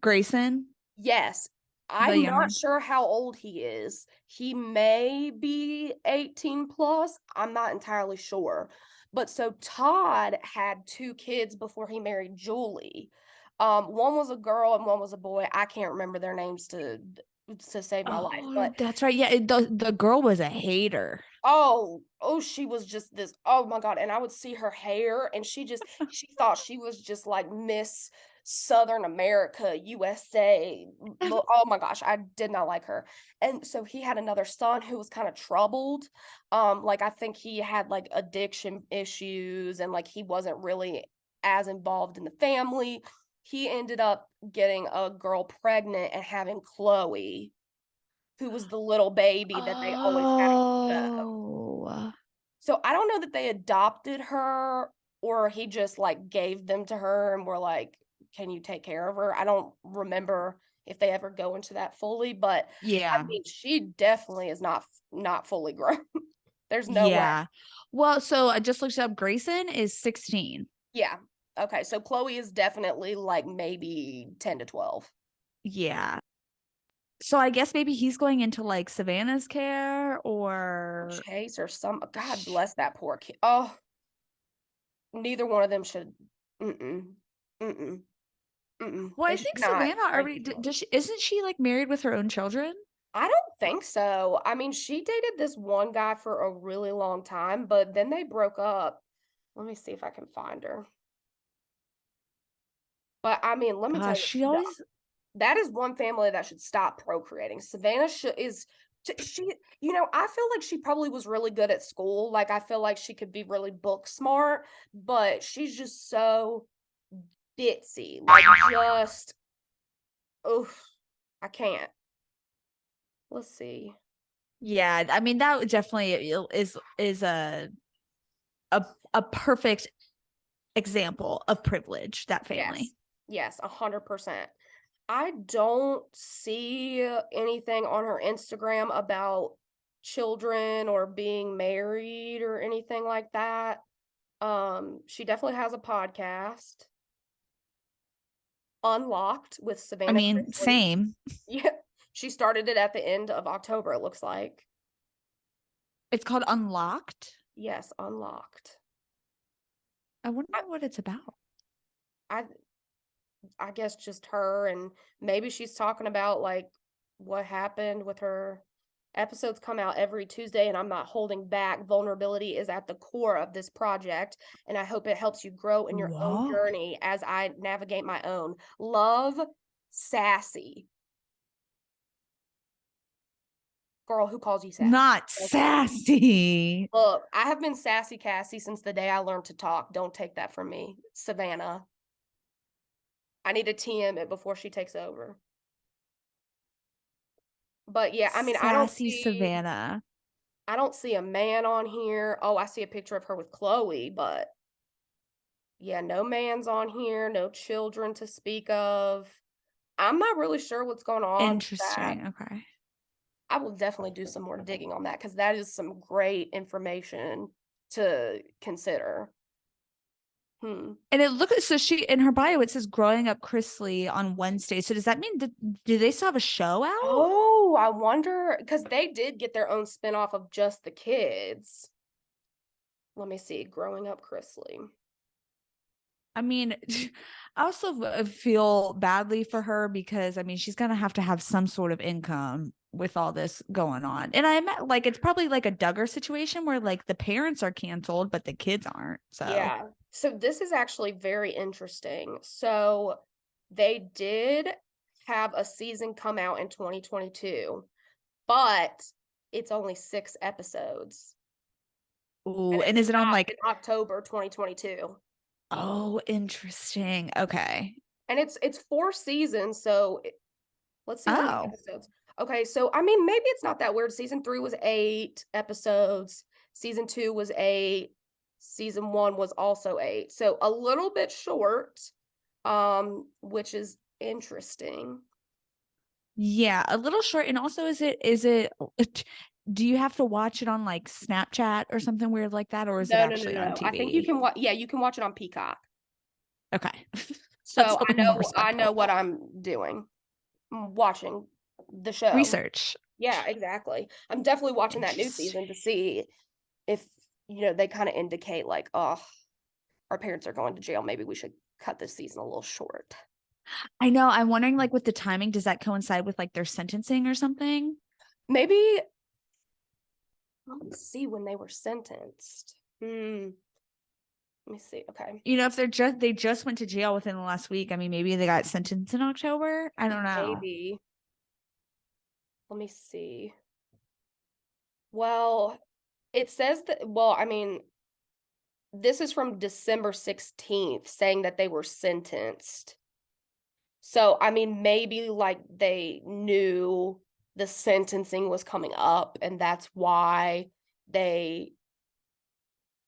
B: Grayson?
A: Yes.
B: The
A: I'm
B: young
A: not
B: one?
A: sure how old he is. He may be 18 plus. I'm not entirely sure. But so Todd had 2 kids before he married Julie. One was a girl and one was a boy. I can't remember their names to save my life.
B: Oh,
A: But
B: that's right. Yeah, the girl was a hater.
A: oh, she was just this, oh my God, and I would see her hair, and she thought she was just like Miss Southern America, USA. Oh my gosh, I did not like her. And so he had another son who was kind of troubled. Like I think he had like addiction issues and like he wasn't really as involved in the family. He ended up getting a girl pregnant and having Chloe, who was the little baby that they always had on the show.
B: Oh.
A: So I don't know that they adopted her or he just like gave them to her and were like, "Can you take care of her?" I don't remember if they ever go into that fully, but I
B: Yeah.
A: mean, she definitely is not fully grown. There's no way.
B: Yeah. Well, so I just looked up. Grayson is 16.
A: Yeah. Okay, so Chloe is definitely like maybe 10 to 12.
B: Yeah. So I guess maybe he's going into like Savannah's care or
A: Chase or some, God bless that poor kid. Oh, neither one of them should. Mm-mm. Mm-mm. Mm-mm.
B: well,
A: They
B: I
A: should
B: think
A: not
B: Savannah
A: raise
B: already
A: children.
B: does she, isn't she like married with her own children?
A: I don't think so. I mean, she dated this one guy for a really long time, but then they broke up. Let me see if I can find her. But I mean, let me tell
B: Gosh,
A: you,
B: she always
A: that is one family that should stop procreating. Savannah is she, I feel like she probably was really good at school. Like I feel like she could be really book smart, but she's just so ditzy. Like just, oh, I can't. Let's see.
B: yeah, I mean that definitely is a perfect example of privilege, that
A: Yes.
B: family.
A: Yes, 100%. I don't see anything on her Instagram about children or being married or anything like that. She definitely has a podcast, Unlocked with
B: I
A: Savannah
B: mean,
A: Chrisley.
B: same.
A: Yeah, she started it at the end of October, it looks like.
B: It's called Unlocked.
A: Yes, Unlocked.
B: I wonder
A: I,
B: what it's about.
A: I I guess just her, and maybe she's talking about like what happened with her. Episodes come out every Tuesday, and I'm not holding back. Vulnerability is at the core of this project, and I hope it helps you grow in your own
B: Whoa.
A: journey as I navigate my own. Love, sassy. Girl, who calls you sassy?
B: Not
A: Okay.
B: sassy.
A: Look, I have been sassy Cassie since the day I learned to talk. Don't take that from me. Savannah. I need to TM it before she takes over. But yeah, I mean,
B: Sassy Savannah.
A: I don't see a man on here. Oh, I see a picture of her with Chloe, but yeah, no man's on here, no children to speak of. I'm not really sure what's going on with that.
B: Interesting. Okay.
A: I will definitely do some more digging on that because that is some great information to consider. Hmm.
B: And it looks so she in her bio it says growing up Chrisley on Wednesday. So does that mean that do they still have a show out?
A: Oh, I wonder because they did get their own spinoff of just the kids. Let me see. Growing up Chrisley.
B: I mean, I also feel badly for her because I mean she's gonna have to have some sort of income with all this going on. And I met like it's probably like a Duggar situation where like the parents are canceled, but the kids aren't. So
A: Yeah. So this is actually very interesting. So they did have a season come out in 2022, but it's only 6 episodes
B: ooh,
A: and it
B: and is it on
A: stopped in
B: like
A: October 2022.
B: oh interesting. Okay.
A: And it's 4 seasons, so let's see how many
B: Oh.
A: episodes. Okay, so I mean maybe it's not that weird. Season 3 was 8 episodes. Season 2 was 8. Season 1 was also 8. So a little bit short, which is interesting.
B: Yeah, a little short. And also, do you have to watch it on like Snapchat or something weird like that, or is it
A: No, no, no,
B: actually on
A: no. I think you
B: TV?
A: can watch. Yeah, you can watch it on Peacock.
B: Okay. That's
A: So
B: a little more
A: I know
B: respectable.
A: what I'm doing. I'm watching the show.
B: research.
A: Yeah, exactly. I'm definitely watching that new
B: Interesting.
A: season to see if, they kinda indicate like, "Oh, our parents are going to jail. Maybe we should cut this season a little short."
B: I know. I'm wondering, like, with the timing, does that coincide with like their sentencing or something?
A: Maybe let me see when they were sentenced. Let me see, okay.
B: If they just went to jail within the last week. I mean, maybe they got sentenced in October. I don't know.
A: Maybe. Let me see. Well, it says that I mean, this is from December 16th saying that they were sentenced. So, I mean, maybe, like, they knew the sentencing was coming up, and that's why they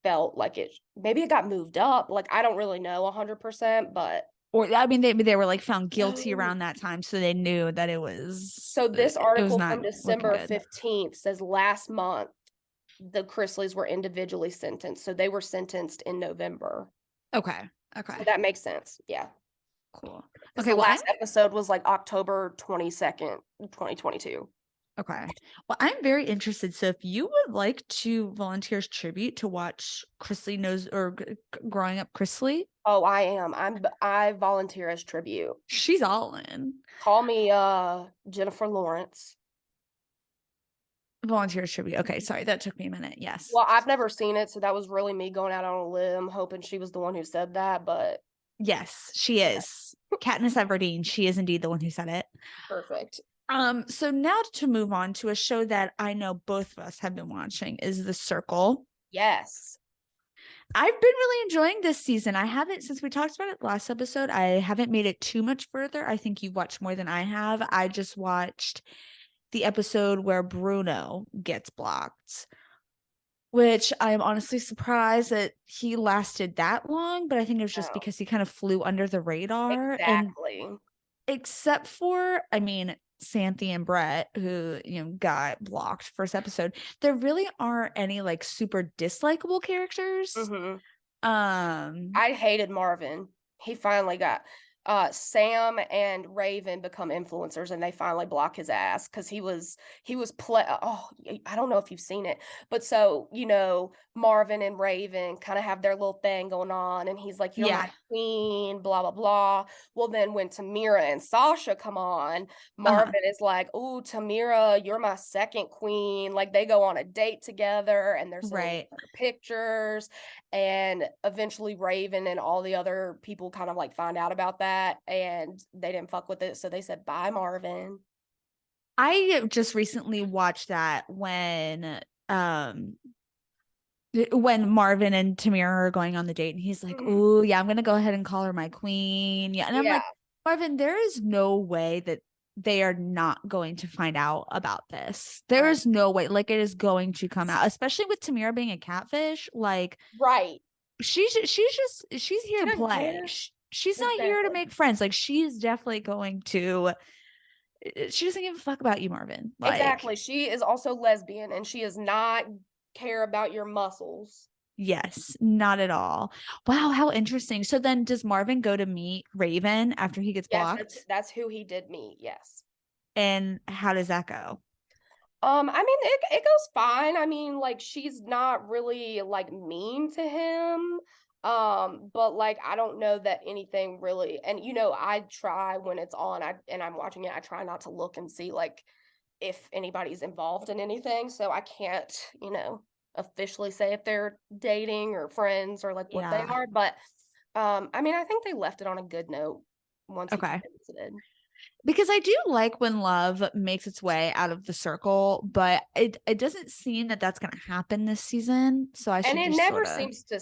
A: felt like maybe it got moved up, like, I don't really know 100%, but
B: Or I mean, they were like found guilty
A: no.
B: around that time, so they knew that
A: So this
B: it was
A: article
B: not
A: from
B: looking
A: December
B: good.
A: 15th says last month, the Chrisleys were individually sentenced, so they were sentenced in November.
B: Okay.
A: So
B: Okay.
A: that makes sense, yeah.
B: Cool.
A: Because
B: Okay.
A: the
B: Well, I'm
A: last episode was, like, October 22nd, 2022.
B: okay. Well, I'm very interested. So, if you would like to volunteer as tribute to watch Chrisley knows or growing up Chrisley,
A: Oh, I am. I volunteer as tribute.
B: she's all in.
A: Call me, Jennifer Lawrence.
B: Volunteer as tribute. Okay, sorry, that took me a minute. Yes.
A: Well, I've never seen it, so that was really me going out on a limb, hoping she was the one who said that, but
B: Yes, she is. Katniss Everdeen, she is indeed the one who said it.
A: perfect.
B: So now to move on to a show that I know both of us have been watching is The Circle.
A: Yes.
B: I've been really enjoying this season. I haven't, since we talked about it last episode, I haven't made it too much further. I think you've watched more than I have. I just watched the episode where Bruno gets blocked, which I'm honestly surprised that he lasted that long, but I think it was just
A: Oh,
B: because he kind of flew under the radar. And
A: exactly.
B: except for, I mean, Santhi and Brett, who, got blocked first episode, there really aren't any like super dislikable characters.
A: Mhm.
B: Um,
A: I hated Marvin. He finally got Sam and Raven become influencers and they finally block his ass because he was play I don't know if you've seen it, but so Marvin and Raven kind of have their little thing going on and he's like, "You're my
B: yeah.
A: queen," blah blah blah. Well, then when Tamira and Sasha come on,
B: Uh-huh.
A: Marvin is like, "Ooh, Tamira, you're my second queen." Like they go on a date together and they're sending each
B: Right.
A: other pictures, and eventually Raven and all the other people kind of like find out about that and they didn't fuck with it. So they said, "Bye, Marvin."
B: I just recently watched that when Marvin and Tamira are going on the date and he's like,
A: Mhm.
B: "Oh, yeah, I'm going to go ahead and call her my queen." Yeah. And I'm
A: Yeah,
B: like, "Marvin, there is no way that they are not going to find out about this. There
A: I
B: is no way. Like it is going to come out, especially with Tamira being a catfish. Like
A: right.
B: she's
A: She
B: here to
A: doesn't
B: play.
A: care.
B: She's not here to
A: Exactly.
B: make friends. Like she's definitely going to she doesn't give a fuck about you, Marvin. Like,
A: Exactly. She is also lesbian and she does not care about your muscles.
B: yes, not at all. Wow, how interesting. So then does Marvin go to meet Raven after he gets
A: Yes, that's
B: blocked?
A: that's who he did meet. Yes.
B: And how does that go?
A: I mean, it goes fine. I mean, like she's not really like mean to him. But like I don't know that anything really, and I try when it's on, and I'm watching it, I try not to look and see like if anybody's involved in anything. So I can't, officially say if they're dating or friends or like what they
B: Yeah.
A: are. But I mean, I think they left it on a good note once he
B: Okay.
A: visited.
B: Because I do like when love makes its way out of the circle, but it doesn't seem that that's going to happen this season. So I
A: And
B: should
A: it
B: just
A: never
B: sort of,
A: seems to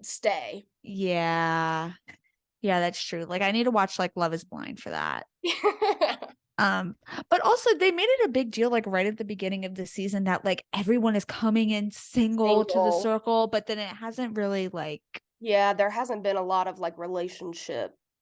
A: stay.
B: yeah. Yeah, that's true. Like I need to watch like Love is Blind for that. Um, but also they made it a big deal like right at the beginning of the season that like everyone is coming in single to the
A: Single.
B: circle, but then it hasn't really like
A: Yeah, there hasn't been a lot of like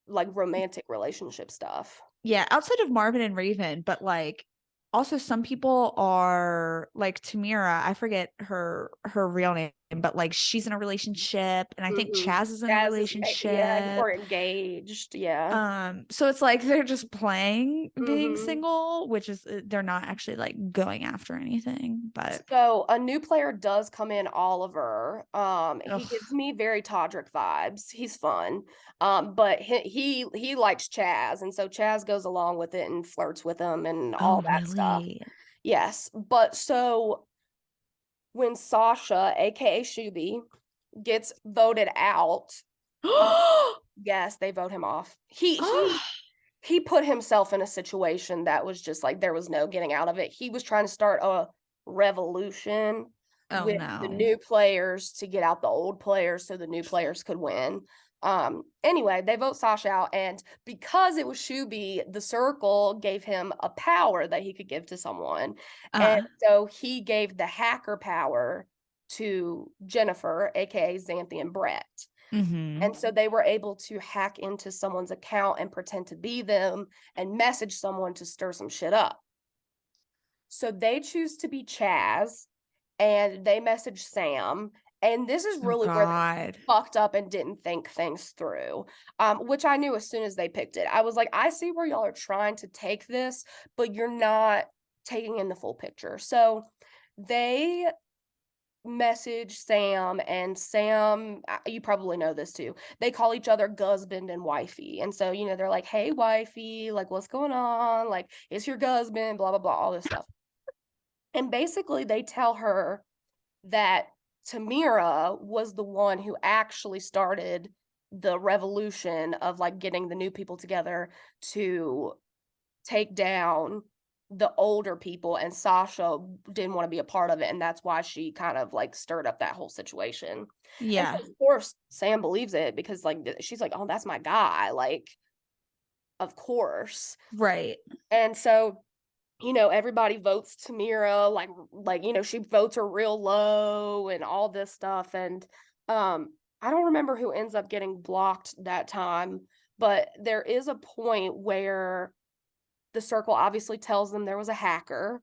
A: like romantic relationship stuff.
B: yeah, outside of Marvin and Raven, but like also some people are like Tamira, I forget her real name. but like she's in a relationship, and I think
A: Mhm.
B: Chaz is in a
A: Jazz is yeah,
B: relationship.
A: or engaged, yeah.
B: So it's like they're just playing being
A: Mhm.
B: single, which is they're not actually like going after anything, but
A: So a new player does come in, Oliver. He
B: ugh.
A: gives me very Todrick vibes. He's fun. But he likes Chaz, and so Chaz goes along with it and flirts with him and
B: Oh
A: all that stuff.
B: really?
A: Yes, but so when Sasha, aka Shuby, gets voted out, uh, yes, they vote him off. He put himself in a situation that was just like there was no getting out of it. He was trying to start a revolution
B: Oh
A: with the
B: no.
A: new players to get out the old players so the new players could win. Anyway, they vote Sasha out, and because it was Shuby, the circle gave him a power that he could give to someone. And
B: Uh,
A: so he gave the hacker power to Jennifer, aka Xanthi and Brett.
B: mm-hmm.
A: And so they were able to hack into someone's account and pretend to be them and message someone to stir some shit up. So they choose to be Chaz and they message Sam. And this is
B: Oh
A: really where they
B: God.
A: fucked up and didn't think things through, which I knew as soon as they picked it. I was like, I see where y'all are trying to take this, but you're not taking in the full picture. So they message Sam, and Sam, you probably know this too. They call each other husband and wifey. And so, they're like, hey, wifey, like, what's going on? Like, it's your husband, blah, blah, blah, all this stuff. And basically, they tell her that Tamira was the one who actually started the revolution of like getting the new people together to take down the older people, and Sasha didn't want to be a part of it, and that's why she kind of like stirred up that whole situation. And
B: Yeah.
A: so of course Sam believes it because like she's like, oh, that's my guy, like, of course.
B: Right.
A: And so everybody votes Tamira, like she votes her real low and all this stuff. And I don't remember who ends up getting blocked that time, but there is a point where the circle obviously tells them there was a hacker,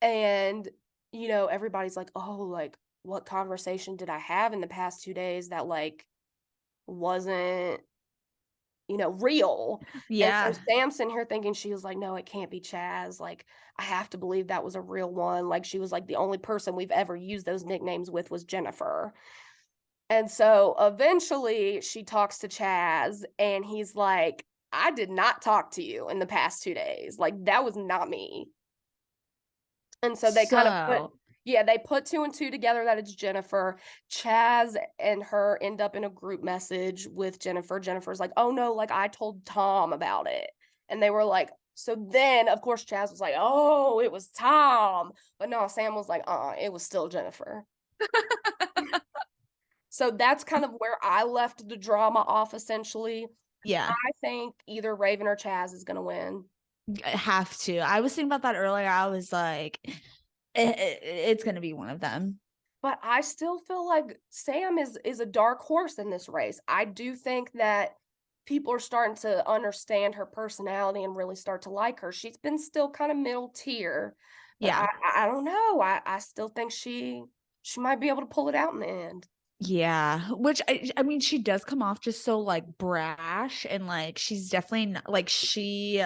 A: and everybody's like, oh, like, what conversation did I have in the past 2 days that like wasn't real? And so
B: Yeah.
A: Sam's in here thinking, she was like, no, it can't be Chaz, like, I have to believe that was a real one. Like, she was like, the only person we've ever used those nicknames with was Jennifer. And so eventually she talks to Chaz, and he's like, I did not talk to you in the past 2 days. Like, that was not me. And so they kind of
B: So
A: they put two and two together that it's Jennifer. Chaz and her end up in a group message with Jennifer. Jennifer's like, oh no, like, I told Tom about it. And they were like, so then of course Chaz was like, oh, it was Tom. But no, Sam was like, it was still Jennifer. So that's kind of where I left the drama off, essentially.
B: yeah,
A: I think either Raven or Chaz is going to win.
B: I have to. I was thinking about that earlier. I was like, it's gonna be one of them.
A: But I still feel like Sam is a dark horse in this race. I do think that people are starting to understand her personality and really start to like her. She's been still kind of middle tier, but
B: Yeah.
A: I don't know. I still think she might be able to pull it out in the end.
B: Yeah, which I mean, she does come off just so like brash, and like she's definitely not, like she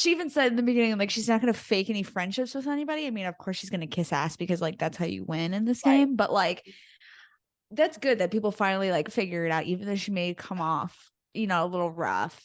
B: even said in the beginning like she's not going to fake any friendships with anybody. I mean, of course she's going to kiss ass because like that's how you win in this
A: Right.
B: game, but like that's good that people finally like figure it out, even though she may come off, a little rough.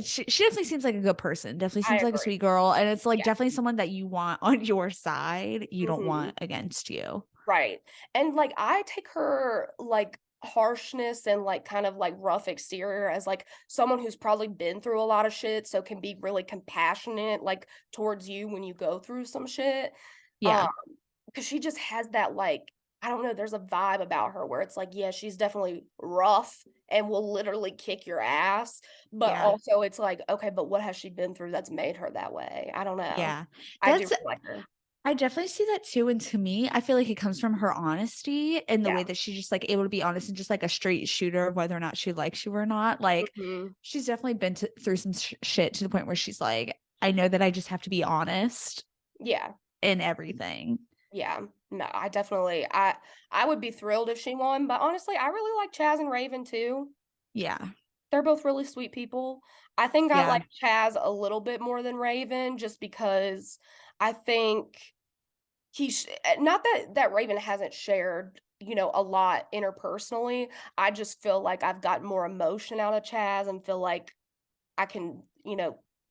B: She definitely seems like a good person. Definitely
A: I
B: seems like a
A: agree.
B: sweet girl, and it's like
A: Yeah.
B: definitely someone that you want on your side. You don't
A: Mhm.
B: want against you.
A: Right. And like I take her like harshness and like kind of like rough exterior as like someone who's probably been through a lot of shit, so can be really compassionate like towards you when you go through some shit.
B: Yeah,
A: Um because she just has that, like, I don't know, there's a vibe about her where it's like, yeah, she's definitely rough and will literally kick your ass, but
B: yeah,
A: also it's like, okay, but what has she been through that's made her that way? I don't know.
B: yeah.
A: I do
B: That's
A: like her.
B: I definitely see that too. And to me, I feel like it comes from her honesty and the
A: Yeah.
B: way that she's just like able to be honest and just like a straight shooter of whether or not she likes you or not. Like
A: Mhm.
B: she's definitely been through some shit to the point where she's like, I know that I just have to be honest
A: Yeah.
B: in everything.
A: Yeah, no, I would be thrilled if she won, but honestly, I really like Chaz and Raven too.
B: Yeah.
A: They're both really sweet people. I think I
B: Yeah.
A: like Chaz a little bit more than Raven just because I think not that Raven hasn't shared, a lot interpersonally. I just feel like I've gotten more emotion out of Chaz and feel like I can,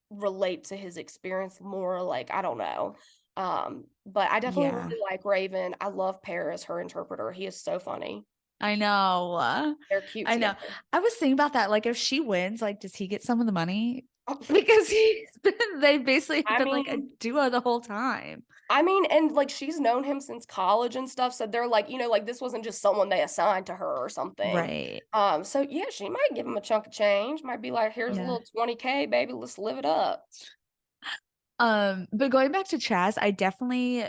A: relate to his experience more, like, I don't know. But I definitely
B: Yeah.
A: really like Raven. I love Paris, her interpreter. He is so funny.
B: I know.
A: They're cute
B: I know.
A: together.
B: I was thinking about that. Like, if she wins, like, does he get some of the money? Because they basically have
A: I
B: been like a
A: mean
B: duo the whole time.
A: and, like, she's known him since college and stuff, so they're like, like, this wasn't just someone they assigned to her or something.
B: Right.
A: So, yeah, she might give him a chunk of change, might be like, "Here's a
B: Yeah.
A: little 20K, baby, let's live it up."
B: But going back to Chaz, I definitely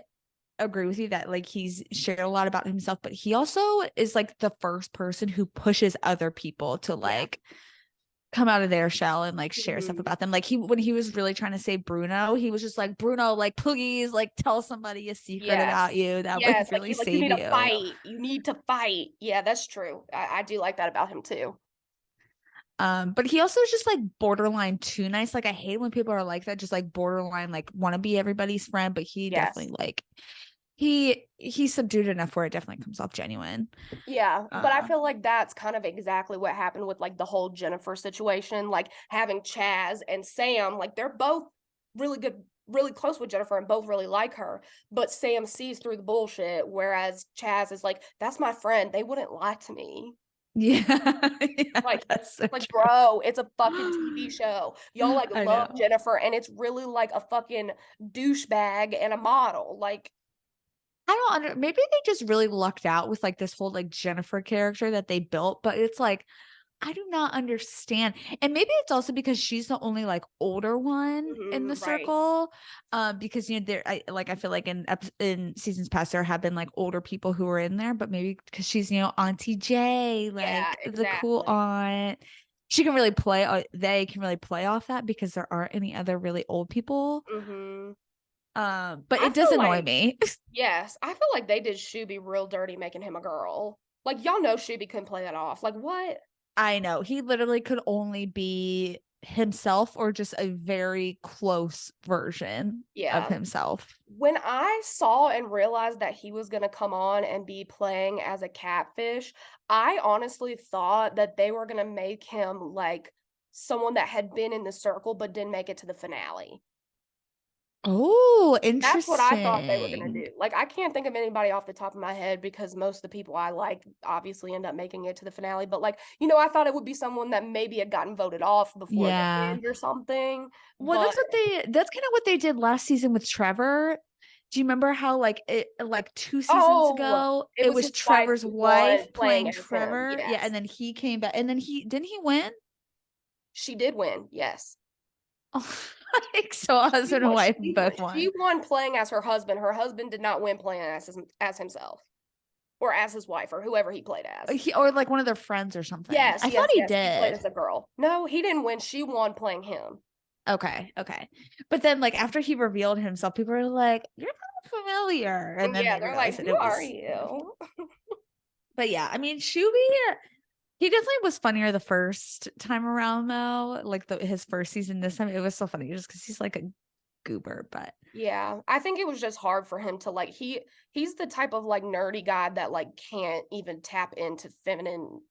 B: agree with you that like he's shared a lot about himself, but he also is like the first person who pushes other people to
A: Yeah.
B: like come out of their shell and like share stuff
A: Mhm.
B: about them. Like when he was really trying to save Bruno, he was just like, Bruno, like please like tell somebody a secret about
A: Yes.
B: you that would
A: Yes, like,
B: really
A: he's like, "You
B: save
A: need to
B: you.
A: fight. You need to fight." Yeah, that's true. I do like that about him too.
B: But he also is just like borderline too nice. Like I hate when people are like that, just like borderline, like want to be everybody's friend, but he
A: Yes.
B: definitely like he's subdued enough where it definitely comes off genuine.
A: Yeah, but I
B: Uh
A: feel like that's kind of exactly what happened with, like, the whole Jennifer situation, like, having Chaz and Sam, like, they're both really good really close with Jennifer and both really like her, but Sam sees through the bullshit, whereas Chaz is like, "That's my friend, they wouldn't lie to me."
B: yeah, yeah,
A: Like
B: that's so
A: like,
B: true.
A: "Bro, it's a fucking TV show. Y'all, like,
B: I
A: love
B: know.
A: Jennifer, and it's really, like, a fucking douchebag and a model." Like,
B: I don't maybe they just really lucked out with like this whole like Jennifer character that they built, but it's like I do not understand. And maybe it's also because she's the only like older one in the
A: mhm, right.
B: circle. Because there I feel like in seasons past there have been like older people who were in there, but maybe because she's Auntie J,
A: Yeah,
B: like the cool
A: exactly.
B: aunt. She can really play they can really play off that because there aren't any other really old people.
A: Mhm.
B: But
A: I
B: it does
A: feel
B: annoy
A: like
B: me.
A: yes, I feel like they did Shuby real dirty making him a girl. Like, y'all know Shuby couldn't play that off. Like, what?
B: I know. He literally could only be himself or just a very close version of
A: Yeah.
B: himself.
A: When I saw and realized that he was gonna come on and be playing as a catfish, I honestly thought that they were gonna make him, like, someone that had been in the circle but didn't make it to the finale.
B: Oh,
A: That's what I thought they were gonna
B: interesting.
A: do. Like, I can't think of anybody off the top of my head because most of the people I like obviously end up making it to the finale, but, like, I thought it would be someone that maybe had gotten voted off before the
B: Yeah.
A: end or something,
B: Well,
A: but
B: that's kind of what they did last season with Trevor. Do you remember how like 2 seasons
A: oh,
B: ago
A: it
B: it
A: was
B: was
A: his wife
B: Trevor's
A: who won
B: wife
A: playing
B: playing
A: as him,
B: Trevor? Yeah, and
A: yes.
B: then he came back and then he didn't he win?
A: She did win, yes.
B: Oh, like so husband and wife both
A: She
B: won.
A: won playing as her husband did not win playing as himself, or as his wife, or whoever he played as.
B: Or like one of their friends or something.
A: Yes,
B: I thought
A: yes,
B: he
A: yes, he played
B: did.
A: as a girl. No, he didn't win, she won playing him.
B: Okay, okay. But then like after he revealed himself, people were like, "You're kind of familiar." And then
A: Yeah,
B: they
A: they're like,
B: realized that
A: "Who
B: it
A: are
B: was
A: you?"
B: But yeah, I mean, Shuby, he definitely was funnier the first time around though. Like his first season this time, it was so funny just because he's like a goober, but
A: Yeah, I think it was just hard for him to, like he's the type of, like, nerdy guy that, like, can't even tap into feminine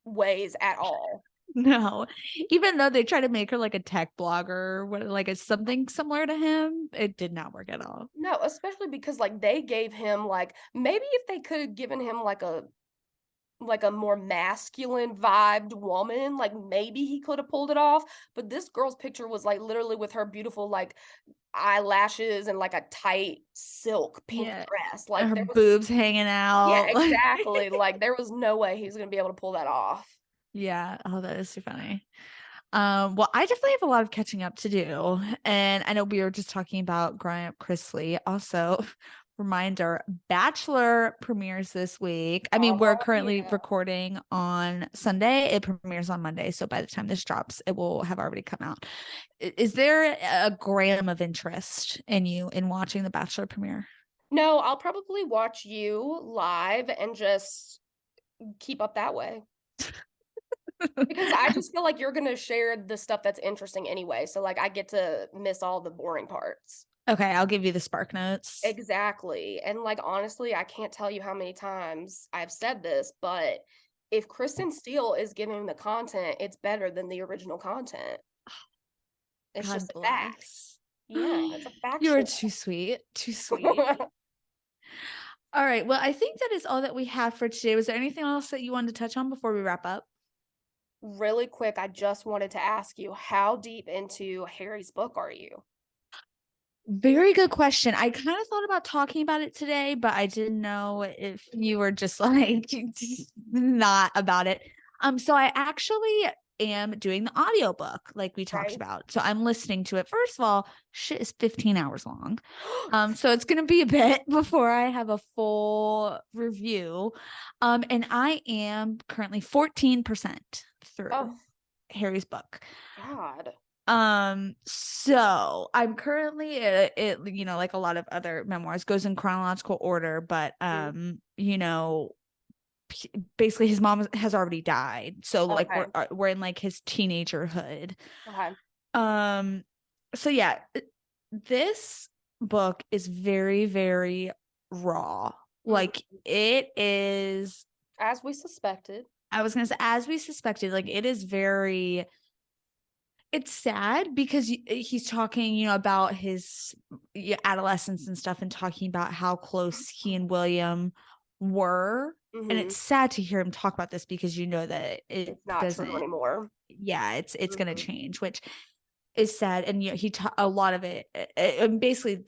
A: ways at all.
B: no. Even though they try to make her like a tech blogger, what like it's something similar to him, it did not work at all.
A: No, especially because, like, they gave him, like maybe if they could have given him, like a more masculine vibed woman, like, maybe he could have pulled it off, but this girl's picture was, like, literally with her beautiful, like, eyelashes and, like, a tight silk pink
B: Yeah.
A: dress,
B: And
A: like,
B: her
A: there was
B: boobs hanging
A: yeah,
B: out.
A: exactly, like, there was no way he was gonna be able to pull that off.
B: Yeah. Oh, that is too funny. Well, I definitely have a lot of catching up to do. And I know we were just talking about growing up Chrisley. Also, reminder, Bachelor premieres this week. I mean, we're
A: Oh,
B: currently
A: yeah.
B: recording on Sunday. It premieres on Monday. So by the time this drops, it will have already come out. Is there a gram of interest in you in watching the Bachelor premiere?
A: No, I'll probably watch you live and just keep up that way. Because I just feel like you're gonna share the stuff that's interesting anyway, so, like, I get to miss all the boring parts.
B: Okay, I'll give you the spark notes.
A: Exactly, and, like, honestly, I can't tell you how many times I've said this, but if Kristen Steele is giving the content, it's better than the original content. It's
B: God
A: just a fact.
B: bless.
A: Yeah, it's a
B: You are
A: factual.
B: too sweet. Too sweet. All right. Well, I think that is all that we have for today. Was there anything else that you wanted to touch on before we wrap up?
A: Really quick, I just wanted to ask you, how deep into Harry's book are you?
B: Very good question. I kind of thought about talking about it today, but I didn't know if you were just like not about it. So I actually am doing the audiobook like we talked
A: Right?
B: about. So I'm listening to it. First of all, shit is 15 hours long. So it's gonna be a bit before I have a full review. And I am currently 14% through
A: Oh,
B: Harry's book.
A: God.
B: So I'm currently like a lot of other memoirs goes in chronological order, but
A: Mhm.
B: basically his mom has already died. So like
A: Okay,
B: we're in like his teenagerhood.
A: okay.
B: Um so yeah, this book is very, very raw. Like
A: Mhm.
B: it is,
A: As we suspected.
B: I was gonna say, as we suspected, like it is very, it's sad because he's talking, about his adolescence and stuff and talking about how close he and William were. And it's
A: Mhm.
B: sad to hear him talk about this because that it
A: It's not true
B: doesn't,
A: anymore.
B: yeah, it's going to
A: Mhm.
B: change, which is sad. And a lot of it, and basically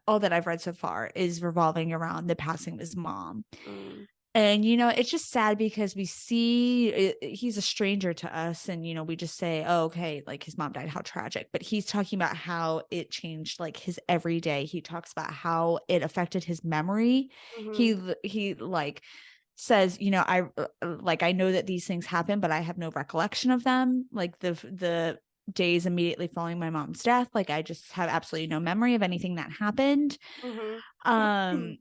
B: all that I've read so far is revolving around the passing of his mom.
A: Mm.
B: And it's just sad because we see he's a stranger to us, and we just say, oh, okay, like his mom died, how tragic. But he's talking about how it changed like his everyday. He talks about how it affected his memory.
A: Mhm.
B: He like says, I know that these things happen, but I have no recollection of them. Like the days immediately following my mom's death, like I just have absolutely no memory of anything that happened.
A: Mhm.
B: um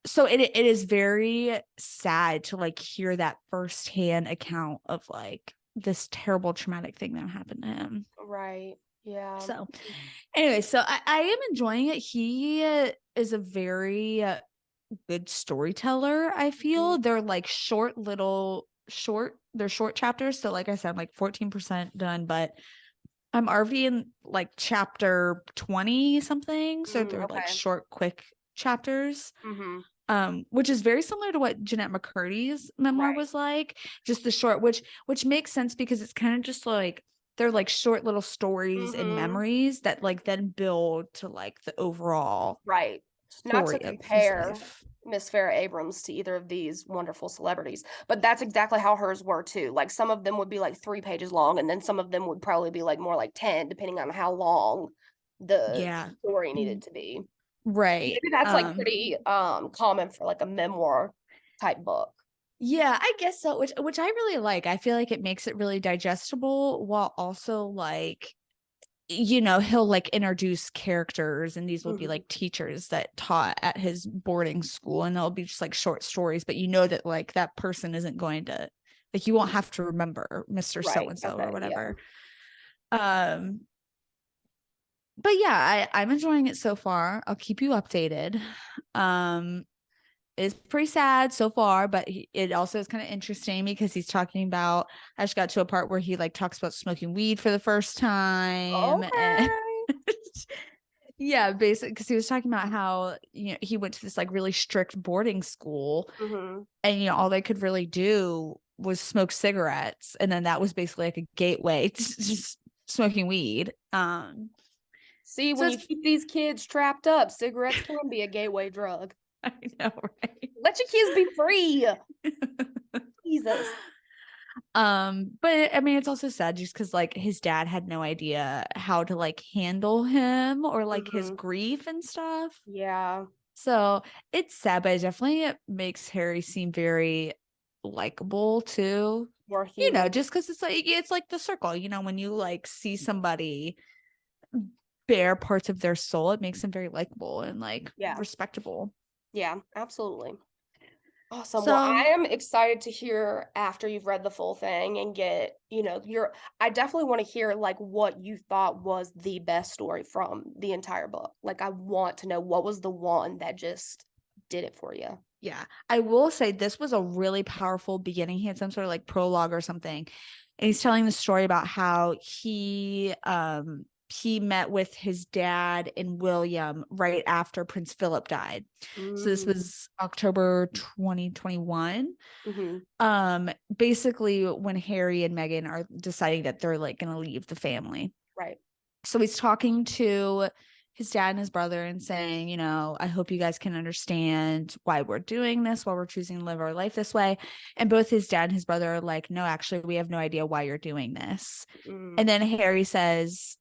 B: so it is very sad to like hear that firsthand account of like this terrible traumatic thing that happened to him.
A: Right. Yeah.
B: So anyway, so I am enjoying it. He is a very good storyteller. I
A: Mhm.
B: feel they're like they're short chapters. So like I said, I'm like 14% done, but I'm already in like chapter 20 something. So
A: Mm,
B: they're like
A: okay.
B: short, quick chapters,
A: Mhm.
B: which is very similar to what Jeanette McCurdy's memoir
A: Right.
B: was like, just the short, which makes sense because it's kind of just like they're like short little stories and
A: Mhm.
B: memories that like then build to like the overall
A: Right. Not to
B: story of his
A: compare
B: life.
A: Miss Farrah Abrams to either of these wonderful celebrities, but that's exactly how hers were too. Like some of them would be like 3 pages long, and then some of them would probably be like more like 10, depending on how long the
B: Yeah.
A: story needed to be.
B: Right.
A: Maybe that's like pretty common for like a memoir type book.
B: Yeah, I guess so, which I really like. I feel like it makes it really digestible while also like he'll like introduce characters, and these will be
A: Mhm.
B: like teachers that taught at his boarding school, and they'll be just like short stories, but that like that person isn't going to, like, you won't have to remember Mr. So
A: Right.
B: and so or
A: Okay. Yeah.
B: whatever. Um but yeah, I'm enjoying it so far. I'll keep you updated. um it's pretty sad so far, but it also is kind of interesting because he's talking about, I just got to a part where he like talks about smoking weed for the first time. And
A: Okay.
B: yeah, basically, because he was talking about how, he went to this like really strict boarding school,
A: Mhm.
B: and, all they could really do was smoke cigarettes. And then that was basically like a gateway to just smoking weed.
A: See,
B: So
A: when you
B: it's,
A: keep these kids trapped up, cigarettes can be a gateway drug.
B: I know, right?
A: Let your kids be free. Jesus.
B: But I mean, it's also sad just because like his dad had no idea how to like handle him or like his
A: Mhm.
B: grief and stuff.
A: Yeah.
B: So it's sad, but it makes Harry seem very likable too.
A: More human.
B: Just because it's like the circle, when you like see somebody bare parts of their soul, it makes them very likable and like
A: Yeah.
B: respectable.
A: Yeah, absolutely. Awesome. Well,
B: So
A: I am excited to hear after you've read the full thing and get, your I definitely want to hear like what you thought was the best story from the entire book. Like I want to know what was the one that just did it for you.
B: yeah, I will say this was a really powerful beginning. He had some sort of like prologue or something. And he's telling the story about how he met with his dad and William right after Prince Philip died. So this
A: Mm,
B: was October 2021.
A: hmm.
B: Basically when Harry and Meghan are deciding that they're like gonna leave the family.
A: Right.
B: So he's talking to his dad and his brother and saying, I hope you guys can understand why we're doing this, why we're choosing to live our life this way. And both his dad and his brother are like, no, actually, we have no idea why you're doing this.
A: Mm,
B: And then Harry says,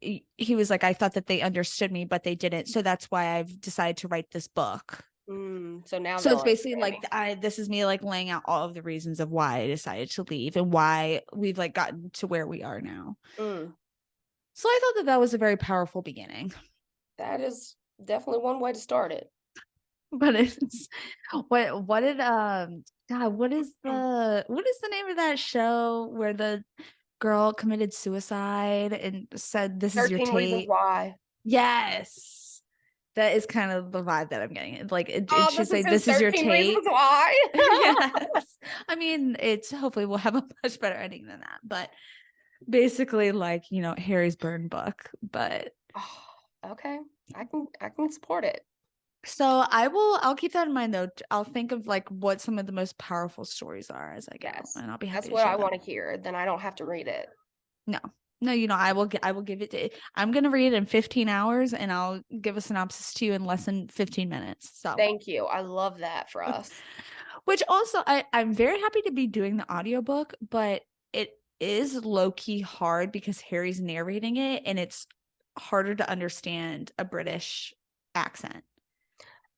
B: he was like, I thought that they understood me, but they didn't. So that's why I've decided to write this book.
A: so now
B: So
A: they'll
B: it's basically
A: understand
B: like
A: me.
B: this is me like laying out all of the reasons of why I decided to leave and why we've like gotten to where we are now.
A: Mm,
B: So I thought that that was a very powerful beginning.
A: that is definitely one way to start it.
B: But it's what did God, what is the name of that show where the girl committed suicide and said this is your
A: 13 Reasons
B: tape?
A: Why.
B: Yes. That is kind of the vibe that I'm getting. Like it
A: Oh,
B: should
A: this
B: say
A: is his
B: this is your
A: 13 Reasons
B: tape.
A: Why.
B: Yes. I mean, it's hopefully we'll have a much better ending than that. But basically like, Harry's burn book. But
A: Oh, okay. I can support it.
B: so I'll keep that in mind though. I'll think of like what some of the most powerful stories are as I go,
A: Yes.
B: and I'll be
A: That's
B: happy to
A: what
B: share
A: I want
B: them.
A: to hear. Then I don't have to read it.
B: No. No, I will give it to I'm gonna read it in 15 hours and I'll give a synopsis to you in less than 15 minutes. So
A: Thank you. I love that for us.
B: which also I'm very happy to be doing the audiobook, but it is low-key hard because Harry's narrating it and it's harder to understand a British accent.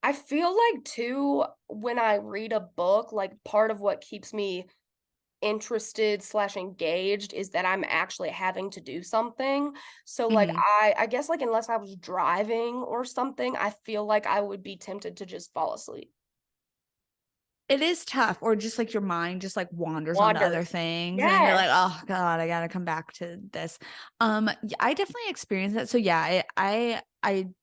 A: I feel like too, when I read a book, like part of what keeps me interested slash engaged is that I'm actually having to do something. So like
B: Mhm.
A: I guess like unless I was driving or something, I feel like I would be tempted to just fall asleep.
B: It is tough, or just like your mind just like wanders onto other
A: Wanders.
B: things, and you're
A: Yes.
B: like, oh God, I gotta come back to this. I definitely experienced that. So yeah, I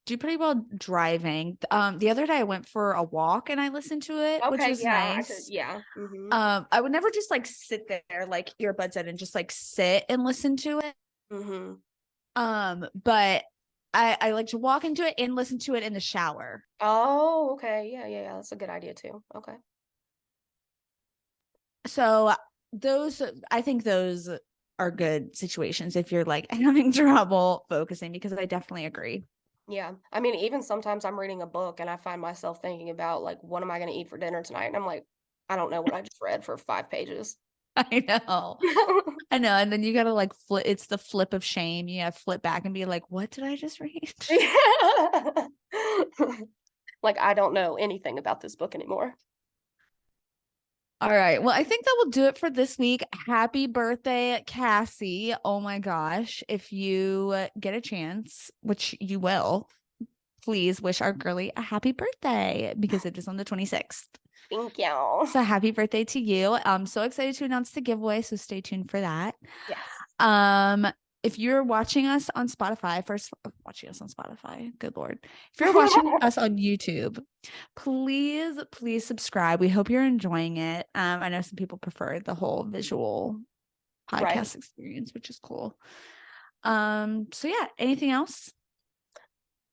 B: do pretty well driving. The other day I went for a walk and I listened to it, which
A: Okay,
B: was
A: yeah, I could
B: nice.
A: yeah. Mm-hmm.
B: I would never just like sit there like earbuds in and just like sit and listen to it.
A: Mm-hmm.
B: But I like to walk into it and listen to it in the shower.
A: Oh, okay. Yeah, yeah, yeah. That's a good idea too. Okay.
B: So those I think those are good situations if you're like having trouble focusing, because I definitely agree.
A: Yeah. I mean, even sometimes I'm reading a book and I find myself thinking about like, what am I going to eat for dinner tonight? And I'm like, I don't know what I just read for 5 pages.
B: I know. I know. And then you gotta like flip, it's the flip of shame. You have to flip back and be like, what did I just read?
A: Yeah. Like, I don't know anything about this book anymore.
B: All right. Well, I think that will do it for this week. Happy birthday, Cassie. Oh my gosh. If you get a chance, which you will, please wish our girly a happy birthday because it is on the 26th.
A: Thank you.
B: So happy birthday to you. I'm so excited to announce the giveaway, so stay tuned for that.
A: Yes.
B: Um, if you're watching us on Spotify, first watching us on Spotify, good Lord. If you're watching us on YouTube, please subscribe. We hope you're enjoying it. I know some people prefer the whole visual
A: Right.
B: podcast experience, which is cool. So yeah, anything else?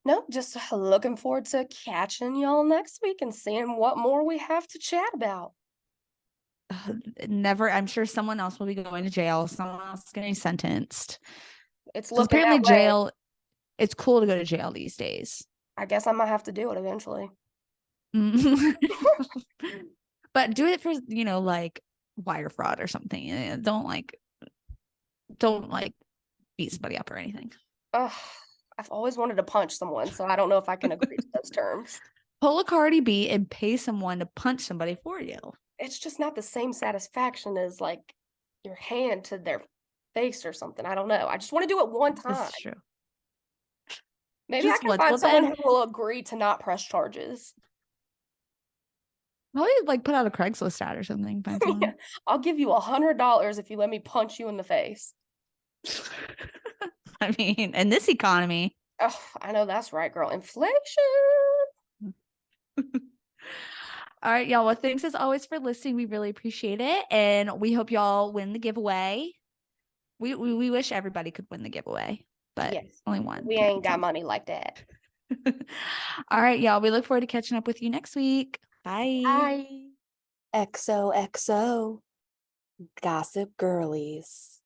A: Nope, just looking forward to catching y'all next week and seeing what more we have to chat about.
B: Never. I'm sure someone else will be going to jail. Someone else is getting sentenced.
A: It's
B: Because
A: looking
B: apparently
A: that way.
B: jail, it's cool to go to jail these days.
A: I guess I might have to do it eventually.
B: But do it for, like wire fraud or something. Don't like beat somebody up or anything.
A: Ugh, I've always wanted to punch someone, so I don't know if I can agree to those terms.
B: Pull a Cardi B and pay someone to punch somebody for you.
A: It's just not the same satisfaction as like your hand to their face or something. I don't know. I just want to do it one
B: This
A: time.
B: is true.
A: Maybe I
B: Just
A: can
B: once.
A: find
B: Well,
A: someone
B: then
A: who will agree to not press charges.
B: probably like put out a Craigslist ad or something. Find
A: Yeah,
B: someone.
A: I'll give you $100 if you let me punch you in the face.
B: I mean, in this economy.
A: Oh, I know that's right, girl. Inflation.
B: All right, y'all. Well, thanks as always for listening. We really appreciate it. And we hope y'all win the giveaway. We wish everybody could win the giveaway, but
A: Yes,
B: only one
A: we
B: can
A: ain't got
B: count.
A: money like that.
B: All right, y'all. We look forward to catching up with you next week. Bye.
A: Bye. XOXO. Gossip Girlies.